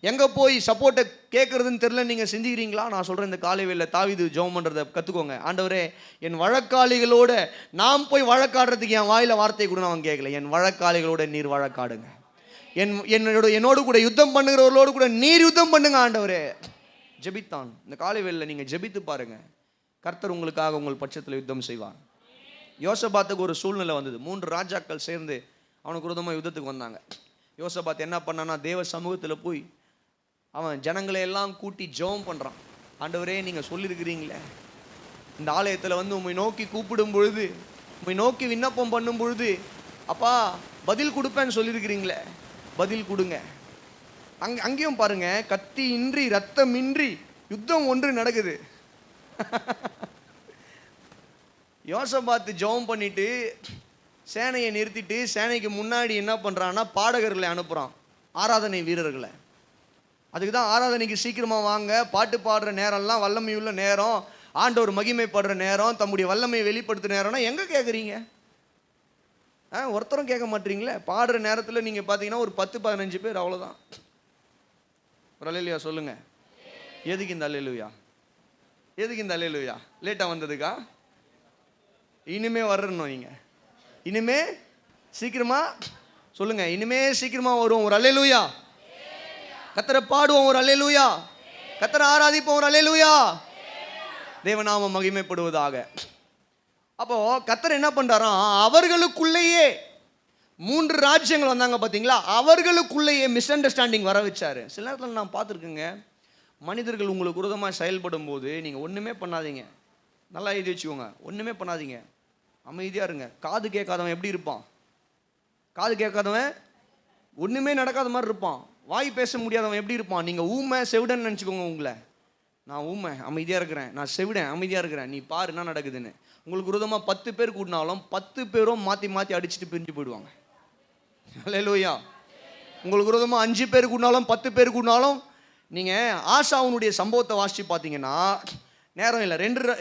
எங்க போய் சப்போர்ட்டை கேட்கறதுன்னு தெரியல, நீங்க செஞ்சுக்கிறீங்களா? நான் சொல்றேன், இந்த காலை வேளையில தாவீது ஜெபம் பண்றதை கத்துக்கோங்க. ஆண்டவரே, என் வழக்காளிகளோட நாம் போய் வழக்காடுறதுக்கு என் வாயில வார்த்தை கூட நான் கேட்கல. என் வழக்காளிகளோட நீர் வழக்காடுங்க. என்னோடு கூட யுத்தம் பண்ணுகிறவர்களோடு கூட நீர் யுத்தம் பண்ணுங்க ஆண்டவரே. ஜெபித்தான். இந்த காலை வேளையில நீங்க ஜெபித்து பாருங்க, கர்த்தர் உங்களுக்காக உங்கள் பட்சத்தில் யுத்தம் செய்வார். யோசபாத்துக்கு ஒரு சூழ்நிலை வந்தது. 3 ராஜாக்கள் சேர்ந்து அவனுக்கு விரோதமாக யுத்தத்துக்கு வந்தாங்க. யோசபாத் என்ன பண்ணான்னா, தேவ சமூகத்தில் போய் அவன் ஜனங்களை எல்லாம் கூட்டி ஜெபம் பண்ணுறான். ஆண்டவரே, நீங்கள் சொல்லியிருக்கிறீங்களே, இந்த ஆலயத்தில் வந்து உம்மை நோக்கி கூப்பிடும் பொழுது, உம்மை நோக்கி விண்ணப்பம் பண்ணும் பொழுது, அப்பா பதில் கொடுப்பேன்னு சொல்லியிருக்கிறீங்களே, பதில் கொடுங்க. அங்கேயும் பாருங்க, கத்தி இன்றி ரத்தம் இன்றி யுத்தம் ஒன்று நடக்குது. யோசபாத்து ஜெபம் பண்ணிட்டு சேனையை நிறுத்திட்டு சேனைக்கு முன்னாடி என்ன பண்றான்னா, பாடகர்களை அனுப்புறான், ஆராதனை வீரர்களை. அதுக்கு தான் ஆராதனைக்கு சீக்கிரமா வாங்க, பாட்டு பாடுற நேரம்லாம் வல்லமையுள்ள நேரம், ஆண்டவர் மகிமைப்படுற நேரம், தம்முடைய வல்லமையை வெளிப்படுத்துற நேரம்னா எங்க கேட்குறீங்க? ஒருத்தரும் கேட்க மாட்டீங்களே. பாடுற நேரத்தில் நீங்க பார்த்தீங்கன்னா ஒரு 10-15 பேர், அவ்வளோதான். ஒரு அல்லேலூயா சொல்லுங்க. எதுக்கு இந்த அல்லேலூயா? எதுக்கு இந்த அல்லேலூயா? லேட்டாக வந்ததுக்கா? இனிமே வர்றணும். நீங்க இனிமே சீக்கிரமா சொல்லுங்க, இனிமே சீக்கிரமா வரும். ஒரு அல்லேலூயா. கர்த்தரை பாடுவோம், ஒரு அல்லேலூயா. கர்த்தரை ஆராதிப்போம், ஒரு அல்லேலூயா. தேவநாமம் மகிமைப்படுவதாக. அப்போ கர்த்தர் என்ன பண்றாராம், அவர்களுக்குள்ளேயே 3 ராஜ்யங்கள் வந்தாங்க பார்த்தீங்களா, அவர்களுக்குள்ளேயே மிஸ் அண்டர்ஸ்டாண்டிங் வர வச்சாரு. சில நேரத்தில் நான் பார்த்துருக்கேங்க, மனிதர்கள் உங்களுக்கு விரோதமாக செயல்படும் போது நீங்கள் ஒன்றுமே பண்ணாதீங்க. நல்லா எழுதி வச்சுக்கோங்க, ஒன்றுமே பண்ணாதீங்க, அமைதியாக இருங்க. காது கேட்காதவன் எப்படி இருப்பான்? காது கேட்காதவன் ஒன்றுமே நடக்காத மாதிரி இருப்பான். வாய் பேச முடியாதவன் எப்படி இருப்பான்? நீங்கள் ஊமை செவிடன் நினச்சிக்கோங்க உங்களை. நான் ஊமை அமைதியாக இருக்கிறேன், நான் செவிடன் அமைதியாக இருக்கிறேன், நீ பாரு என்ன நடக்குதுன்னு. உங்களுக்கு விரோதமாக 10 பேர் கூட்டினாலும் 10 பேரும் மாற்றி மாற்றி அடிச்சுட்டு பிரிஞ்சு போயிடுவாங்க. அல்லேலூயா. உங்களுக்கு விரோதமாக 5 பேர் கூட்டினாலும் 10 பேர் கூட்டினாலும், நீங்கள் ஆசாவுனுடைய சம்பவத்தை வாசித்து பார்த்தீங்கன்னா, நேரம் இல்லை,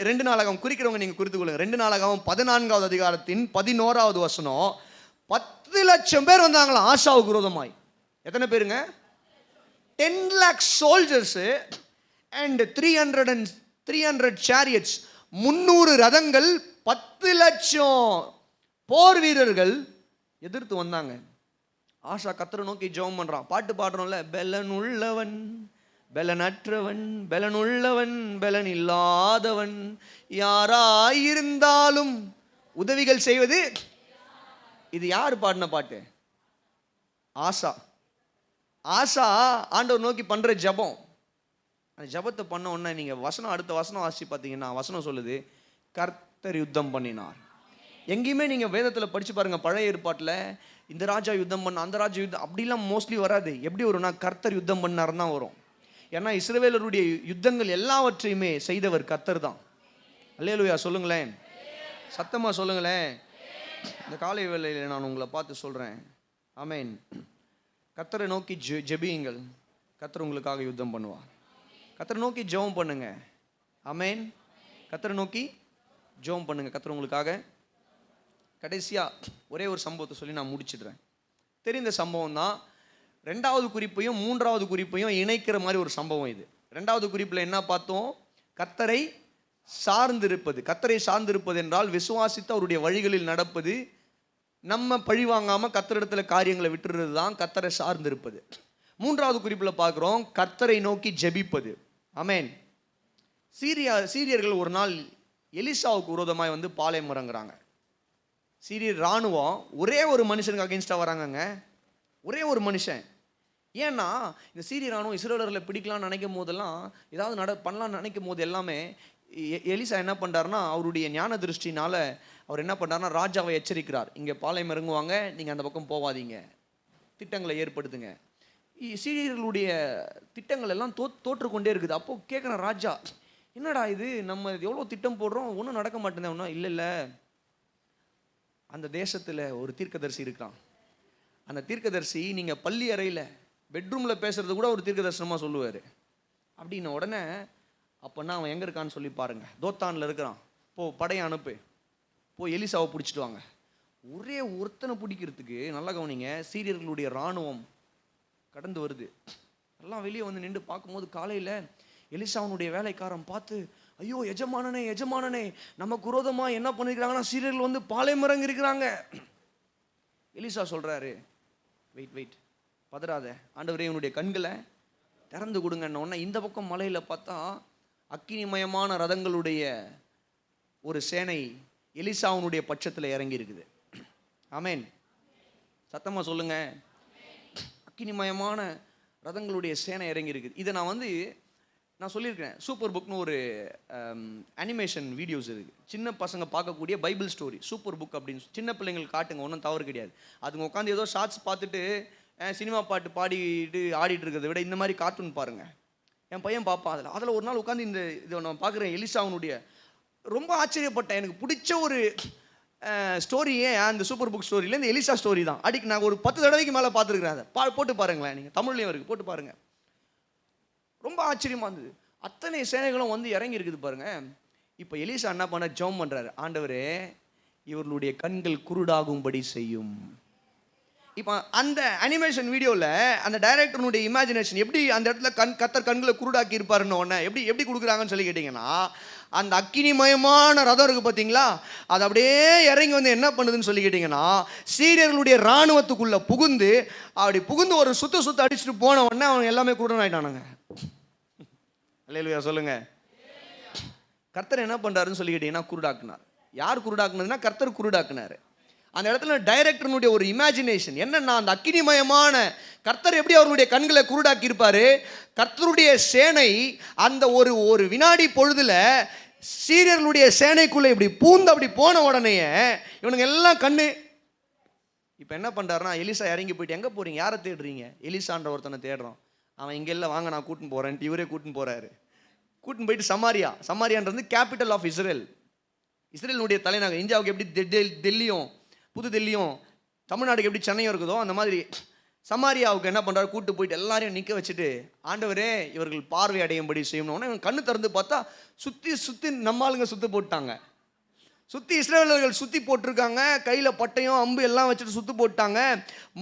2 நாளாகவும் குறிக்கிறவங்க நீங்கள் குறித்து கொள்ளுங்க. 2 நாளாகவும் 14வது அதிகாரத்தின் 11வது வசனம், 10 லட்சம் பேர் வந்தாங்களாம் ஆசாவுக்கு விரோதமாய். எத்தனை பேருங்க? 10 lakh soldiers and 300 chariots, 300 ரதங்கள், 10 லட்சம் போர் வீரர்கள் எதிர்த்து வந்தாங்க. ஆசா கர்த்தரை நோக்கி ஜெபம் பண்றான். பாட்டு பாடுறோம்ல, பெலன் உள்ளவன் பெலனற்றவன், பெலன் உள்ளவன் பெலன் இல்லாதவன், யாராயிருந்தாலும் உதவிகள் செய்வது. இது யார் பாடின பாட்டு? ஆசா. ஆசா ஆண்டவர் நோக்கி பண்ற ஜெபம். அந்த ஜெபத்தை பண்ண உடனே நீங்க வசனம், அடுத்த வசனம் வாசிச்சு பார்த்தீங்கன்னா, வசனம் சொல்லுது, கர்த்தர் யுத்தம் பண்ணினார். எங்கேயுமே நீங்க வேதத்தில் படிச்சு பாருங்க, பழைய ஏற்பாட்டில் இந்த ராஜா யுத்தம் பண்ண, அந்த ராஜா யுத்தம் அப்படிலாம் மோஸ்ட்லி வராது. எப்படி வரும்னா, கர்த்தர் யுத்தம் பண்ணாருன்னு தான் வரும். ஏன்னா இஸ்ரவேலருடைய யுத்தங்கள் எல்லாவற்றையுமே செய்தவர் கர்த்தர் தான். அல்லேலூயா சொல்லுங்களேன், சத்தமா சொல்லுங்களேன். இந்த காலை வேளையில் நான் உங்களை பார்த்து சொல்றேன், ஆமென். கர்த்தரை நோக்கி ஜெபியுங்கள். கர்த்தர் உங்களுக்காக யுத்தம் பண்ணுவார். கர்த்தரை நோக்கி ஜெபம் பண்ணுங்க. ஆமென். கர்த்தரை நோக்கி ஜெபம் பண்ணுங்க. கர்த்தர் உங்களுக்காக. கடைசியா ஒரே ஒரு சம்பவத்தை சொல்லி நான் முடிச்சிடுறேன். தெரிந்த சம்பவம் தான். 2வது குறிப்பையும் 3வது குறிப்பையும் இணைக்கிற மாதிரி ஒரு சம்பவம் இது. 2வது குறிப்பில் என்ன பார்த்தோம்? கர்த்தரை சார்ந்திருப்பது. கர்த்தரை சார்ந்திருப்பது என்றால் விசுவாசித்து அவருடைய வழிகளில் நடப்பது, நம்ம பழி வாங்காம கர்த்தரிடத்துல காரியங்களை விட்டுறது தான் கர்த்தரை சார்ந்திருப்பது. 3வது குறிப்பில் பார்க்குறோம் கர்த்தரை நோக்கி ஜெபிப்பது. ஆமென். சீரியர்கள் ஒரு நாள் எலிசாவுக்கு விரோதமாய் வந்து பாளையம் இறங்குறாங்க. சீரியர் இராணுவம் ஒரே ஒரு மனுஷனுக்கு அகென்ஸ்டாக வராங்கங்க. ஒரே ஒரு மனுஷன். ஏன்னா இந்த சீரிய இராணுவம் இஸ்ரவேலர்களை பிடிக்கலாம்னு நினைக்கும் போதெல்லாம், ஏதாவது பண்ணலாம்னு நினைக்கும் போது எல்லாமே எலிசா என்ன பண்ணுறாருன்னா, அவருடைய ஞான திருஷ்டினால அவர் என்ன பண்ணுறாருன்னா ராஜாவை எச்சரிக்கிறார். இங்கே பாளையம் இறங்குவாங்க, நீங்கள் அந்த பக்கம் போகாதீங்க, திட்டங்களை ஏற்படுத்துங்க. சீரியர்களுடைய திட்டங்கள் எல்லாம் தோற்றுக்கொண்டே இருக்குது. அப்போ கேட்குற ராஜா, என்னடா இது, நம்ம எவ்வளோ திட்டம் போடுறோம், ஒன்றும் நடக்க மாட்டேங்குது. ஒன்றும் இல்லை, அந்த தேசத்தில் ஒரு தீர்க்கதரிசி இருக்கான். அந்த தீர்க்கதரிசி நீங்கள் பள்ளி அறையில் பெட்ரூமில் பேசுறது கூட ஒரு தீர்க்கதரிசனமாக சொல்லுவார். அப்படின்ன உடனே அப்போன்னா அவன் எங்கே இருக்கான்னு சொல்லி பாருங்க. தோத்தானில் இருக்கிறான். படையை அனுப்பு, எலிசாவை பிடிச்சிட்டு வாங்க. ஒரே ஒருத்தனை பிடிக்கிறதுக்கு நல்லா கவனிங்க, சீரியர்களுடைய இராணுவம் கடந்து வருது. எல்லாம் வெளியே வந்து நின்று பார்க்கும்போது காலையில் எலிசாவுடைய வேலைக்காரன் பார்த்து, ஐயோ எஜமானனே எஜமானனே, நமக்கு விரோதமாக என்ன பண்ணிருக்கிறாங்கன்னா சீரியர்கள் வந்து பாளையம் இறங்கி இருக்கிறாங்க. எலிசா சொல்கிறாரு, வெயிட் பதறாத ஆண்டவரே, இவனுடைய கண்களை திறந்து கொடுங்கன்ன உடனே இந்த பக்கம் மலையில் பார்த்தா அக்கினிமயமான ரதங்களுடைய ஒரு சேனை எலிசாவுடைய பட்சத்தில் இறங்கி இருக்குது. ஆமென். சத்தமாக சொல்லுங்க. அக்கினிமயமான ரதங்களுடைய சேனை இறங்கி இருக்குது. இதை நான் சொல்லியிருக்கிறேன். சூப்பர் புக்னு ஒரு அனிமேஷன் வீடியோஸ் இருக்குது. சின்ன பசங்க பார்க்கக்கூடிய பைபிள் ஸ்டோரி சூப்பர் புக் அப்படின்னு சின்ன பிள்ளைங்களுக்கு காட்டுங்க, ஒன்றும் தவறு கிடையாது. அதுங்க உட்காந்து ஏதோ ஷார்ட்ஸ் பார்த்துட்டு சினிமா பாட்டு பாடிட்டு ஆடிட்டு இருக்கிறத விட இந்த மாதிரி கார்ட்டூன் பாருங்கள். என் பையன் பார்ப்பான். அதில் ஒரு நாள் உட்காந்து இதை நான் பார்க்குறேன். எலிசாவுடைய ரொம்ப ஆச்சரியப்பட்டேன். எனக்கு பிடிச்ச ஒரு ஸ்டோரியே அந்த சூப்பர் புக் ஸ்டோரியில் இந்த எலிசா ஸ்டோரி தான். அடிக்கு நான் ஒரு 10 தடவைக்கு மேலே பார்த்துருக்குறேன். அதை போட்டு பாருங்களேன், நீங்கள் தமிழ்லேயும் இருக்குது, போட்டு பாருங்கள். ரொம்ப ஆச்சரியமாக இருந்தது. அத்தனை சேனைகளும் வந்து இறங்கி இருக்குது பாருங்க. இப்போ எலிசா என்ன பண்ண ஜெபம் பண்ணுறாரு, ஆண்டவரே இவர்களுடைய கண்கள் குருடாகும்படி செய்யும். இப்போ அந்த அனிமேஷன் வீடியோவில் அந்த டைரக்டருடைய இமேஜினேஷன் எப்படி அந்த இடத்துல கர்த்தர் கண்களை குருடாக்கி இருப்பாருன்னு ஒன்று எப்படி கொடுக்குறாங்கன்னு சொல்லி கேட்டிங்கன்னா, அந்த அக்கினிமயமான ரதம் இருக்குது பார்த்தீங்களா, அது அப்படியே இறங்கி வந்து என்ன பண்ணுதுன்னு சொல்லி கேட்டிங்கன்னா, சீரியர்களுடைய இராணுவத்துக்குள்ளே புகுந்து ஒரு சுத்த அடிச்சுட்டு போன உடனே அவங்க எல்லாமே குருடன் ஆகிட்டானுங்க. அல்லேலூயா சொல்லுங்க. கர்த்தர் என்ன பண்ணுறாருன்னு சொல்லி கேட்டிங்கன்னா குருடாக்குனார். யார் குருடாக்குனதுன்னா கர்த்தர் குருடாக்குனார். அந்த இடத்துல டைரக்டருடைய ஒரு இமேஜினேஷன் என்னன்னா, அந்த அக்கினிமயமான கர்த்தர் எப்படி அவருடைய கண்களை குருடாக்கி இருப்பாரு. கர்த்தருடைய சேனை அந்த ஒரு வினாடி பொழுதுல சீரியர்களுடைய சேனைக்குள்ள இப்படி பூந்து அப்படி போன உடனே இவனுங்க எல்லாம் கண்ணு. இப்போ என்ன பண்றாருன்னா, எலிசா இறங்கி போயிட்டு, எங்கே போறீங்க, யாரை தேடுறீங்க? எலிசான்ற ஒருத்தனை தேடுறோம். அவன் இங்கே இல்லை, வாங்க நான் கூட்டின்னு போறேன்ட்டு இவரே கூட்டின்னு போறாரு. கூட்டின்னு போயிட்டு சமாரியான்றது கேபிட்டல் ஆஃப் இஸ்ரேல். இஸ்ரேலுடைய தலைநகர். இந்தியாவுக்கு எப்படி டெல்லியும் புது டெல்லியும் தமிழ்நாடுக்கு எப்படி சென்னையும் இருக்குதோ அந்த மாதிரி சமாரியாவுக்கு என்ன பண்ணுறாரு, கூட்டு போயிட்டு எல்லாரையும் நிற்க வச்சுட்டு, ஆண்டவரே இவர்கள் பார்வை அடையும்படி செய்யணும்னா இவன் கண்ணு திறந்து பார்த்தா சுற்றி நம்ம ஆளுங்க சுற்றி போட்டாங்க. சுற்றி இஸ்ரவேலர்கள் சுற்றி போட்டிருக்காங்க. கையில் பட்டயம் அம்பு எல்லாம் வச்சுட்டு சுற்றி போட்டாங்க.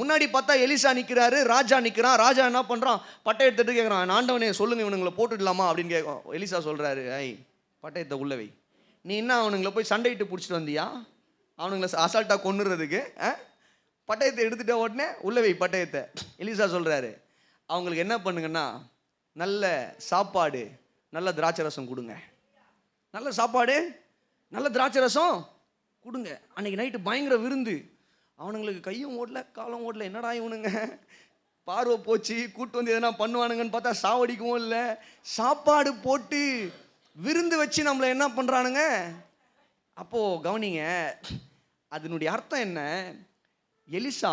முன்னாடி பார்த்தா எலிசா நிற்கிறாரு, ராஜா நிற்கிறான். ராஜா என்ன பண்ணுறான், பட்டயம் எடுத்துட்டு கேட்குறான், ஆண்டவனே சொல்லுங்க இவனுங்களை போட்டுடலாமா அப்படின்னு கேட்கும். எலிசா சொல்கிறாரு, பட்டயத்தை உள்ளவை, நீ என்ன அவனுங்களை போய் சண்டையிட்டு பிடிச்சிட்டு வந்தியா, அவனுங்களை அசால்ட்டாக கொன்னுறதுக்கு? பட்டயத்தை எடுத்துட்ட உடனே உள்ளவை பட்டயத்தை. எலிசா சொல்கிறாரு, அவங்களுக்கு என்ன பண்ணுங்கன்னா, நல்ல சாப்பாடு நல்ல திராட்சை ரசம் கொடுங்க. நல்ல சாப்பாடு நல்ல திராட்சை ரசம் கொடுங்க. அன்னைக்கு நைட்டு பயங்கர விருந்து. அவனுங்களுக்கு கையும் ஓடல காலம் ஓடல. என்னடா இவனுங்க பார்வை போச்சு, கூட்டு வந்து எதனா பண்ணுவானுங்கன்னு பார்த்தா சாவடிக்கவும் இல்லை. சாப்பாடு போட்டு விருந்து வச்சு நம்மளை என்ன பண்ணுறானுங்க. அப்போது கவனிங்க, அதனுடைய அர்த்தம் என்ன? எலிசா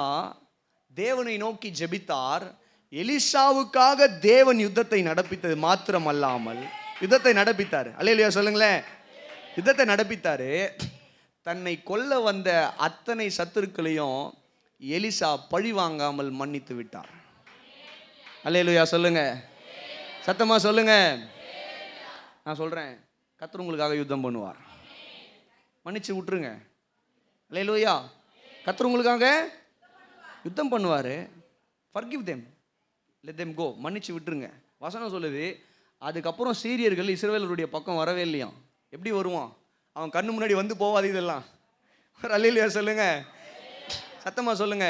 தேவனை நோக்கி ஜெபித்தார். எலிசாவுக்காக தேவன் யுத்தத்தை நடப்பித்தது மாத்திரம் அல்லாமல் யுத்தத்தை நடப்பித்தார். அல்லேலூயா சொல்லுங்களேன். யுத்தத்தை நடப்பித்தாரு. தன்னை கொல்ல வந்த அத்தனை சத்துருக்களையும் எலிசா பழி வாங்காமல் மன்னித்து விட்டார். அல்லேலூயா சொல்லுங்க, சத்தமா சொல்லுங்க. நான் சொல்றேன், கர்த்தர் உங்களுக்காக யுத்தம் பண்ணுவார். மன்னிச்சு விட்டுருங்க. அல்லேலூயா. கர்த்தர் உங்களுக்காக யுத்தம் பண்ணுவார். forgive them, let them go. மன்னிச்சு விட்டுருங்க. வசனம் சொல்லுது, அதுக்கப்புறம் சீரியர்கள் இஸ்ரவேலருடைய பக்கம் வரவே இல்லையாம். எப்படி வருவான்? அவன் கண்ணு முன்னாடி வந்து போவாது இதெல்லாம். அல்லேலூயா சொல்லுங்க, சத்தமா சொல்லுங்க.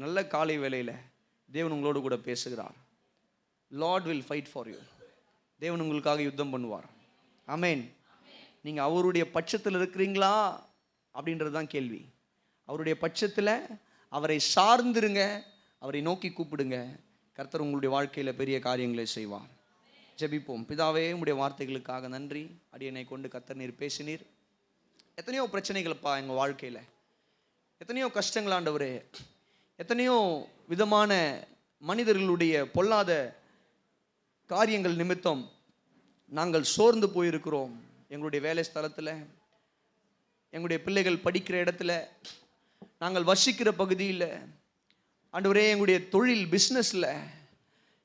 நல்ல காலை வேளையில் தேவன் உங்களோடு கூட பேசுகிறார். Lord will fight for you. தேவன் உங்களுக்காக யுத்தம் பண்ணுவார். ஆமென். நீங்கள் அவருடைய பட்சத்தில் இருக்கிறீங்களா அப்படின்றது தான் கேள்வி. அவருடைய பட்சத்தில் அவரை சார்ந்திருங்க, அவரை நோக்கி கூப்பிடுங்க. கர்த்தர் உங்களுடைய வாழ்க்கையில் பெரிய காரியங்களை செய்வார். ஜெபிப்போம். பிதாவே, உம்முடைய வார்த்தைகளுக்காக நன்றி. அடியனை கொண்டு கர்த்தர் நீர் பேசினீர். எத்தனையோ பிரச்சனைகள்ப்பா எங்கள் வாழ்க்கையில், எத்தனையோ கஷ்டங்கள் ஆண்டவரே, எத்தனையோ விதமான மனிதர்களுடைய பொல்லாத காரியங்கள் நிமித்தம் நாங்கள் சோர்ந்து போயிருக்கிறோம். எங்களுடைய வேலை ஸ்தலத்தில், எங்களுடைய பிள்ளைகள் படிக்கிற இடத்துல, நாங்கள் வசிக்கிற பகுதியில் ஆண்டவரே, எங்களுடைய தொழில் பிஸ்னஸில்,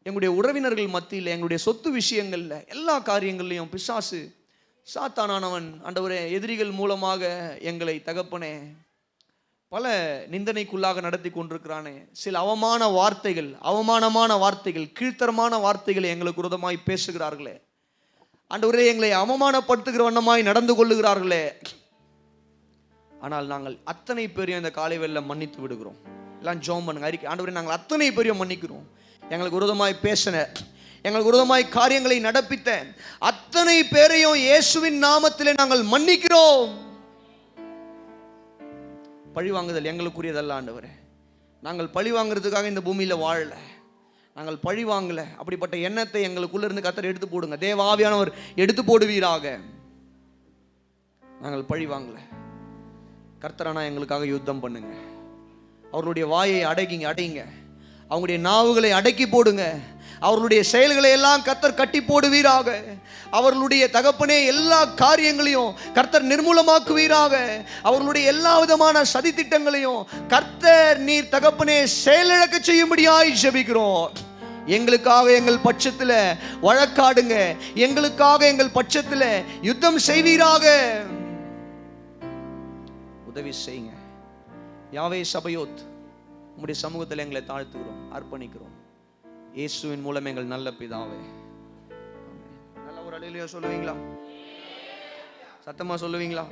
எங்களுடைய உறவினர்கள் மத்தியில், எங்களுடைய சொத்து விஷயங்களில், எல்லா காரியங்கள்லையும் பிசாசு சாத்தானானவன் ஆண்டவரே எதிரிகள் மூலமாக எங்களை தகப்பனே பல நிந்தனைக்குள்ளாக நடத்தி கொண்டிருக்கிறானே. சில அவமானமான வார்த்தைகள், கீழ்த்தரமான வார்த்தைகளை எங்களுக்கு விரோதமாய் பேசுகிறார்களே ஆண்டவரே, எங்களை அவமானப்படுத்துகிற வண்ணமாய் நடந்து கொள்ளுகிறார்களே. ஆனால் நாங்கள் அத்தனை பேரையும் இந்த காலை வேளையில மன்னித்து விடுகிறோம். எல்லாம் ஜெபம் பண்ணுங்க, அறிக்கை. ஆண்டவரே, நாங்கள் அத்தனை பேரையும் மன்னிக்கிறோம். எங்களுக்கு விரோதமாய் பேசின, எங்களுக்கு விரோதமாய் காரியங்களை நடப்பித்த அத்தனை பேரையும் இயேசுவின் நாமத்திலே நாங்கள் மன்னிக்கிறோம். பழி வாங்குதல் எங்களுக்குரியதல்ல ஆண்டவரே. நாங்கள் பழி வாங்குறதுக்காக இந்த பூமியில வாழல, நாங்கள் பழி வாங்கல. அப்படிப்பட்ட எண்ணத்தை எங்களுக்குள்ள இருந்து கர்த்தர் எடுத்து போடுங்க. தேவ ஆவியானவர் எடுத்து போடுவீராக. நாங்கள் பழி வாங்கல. கர்த்தரானா எங்களுக்காக யுத்தம் பண்ணுங்க. அவர்களுடைய வாயை அடைங்க, அவங்களுடைய நாவுகளை அடக்கி போடுங்க. அவர்களுடைய செயல்களை எல்லாம் கர்த்தர் கட்டி போடுவீராக. அவர்களுடைய தகப்பனே எல்லா காரியங்களையும் கர்த்தர் நிர்மூலமாக்குவீராக. அவர்களுடைய எல்லா விதமான சதி திட்டங்களையும் கர்த்தர் நீர் தகப்பனே செயலிழக்க செய்யும்படியாய் ஜெபிக்கிறோம். எங்களுக்காக எங்கள் பட்சத்தில் வழக்காடுங்க, எங்களுக்காக எங்கள் பட்சத்தில் யுத்தம் செய்வீராக. உதவி செய்யுங்க. யாவே சபையோத், உம்முடைய சமூகத்தில் எங்களை தாழ்த்துகிறோம், அர்ப்பணிக்கிறோம். இயேசுவின் மூலம் எங்கள் நல்ல பிதாவே. நல்ல ஒரு அல்லேலூயா சொல்லுவீங்களா? சத்தமா சொல்லுவீங்களா?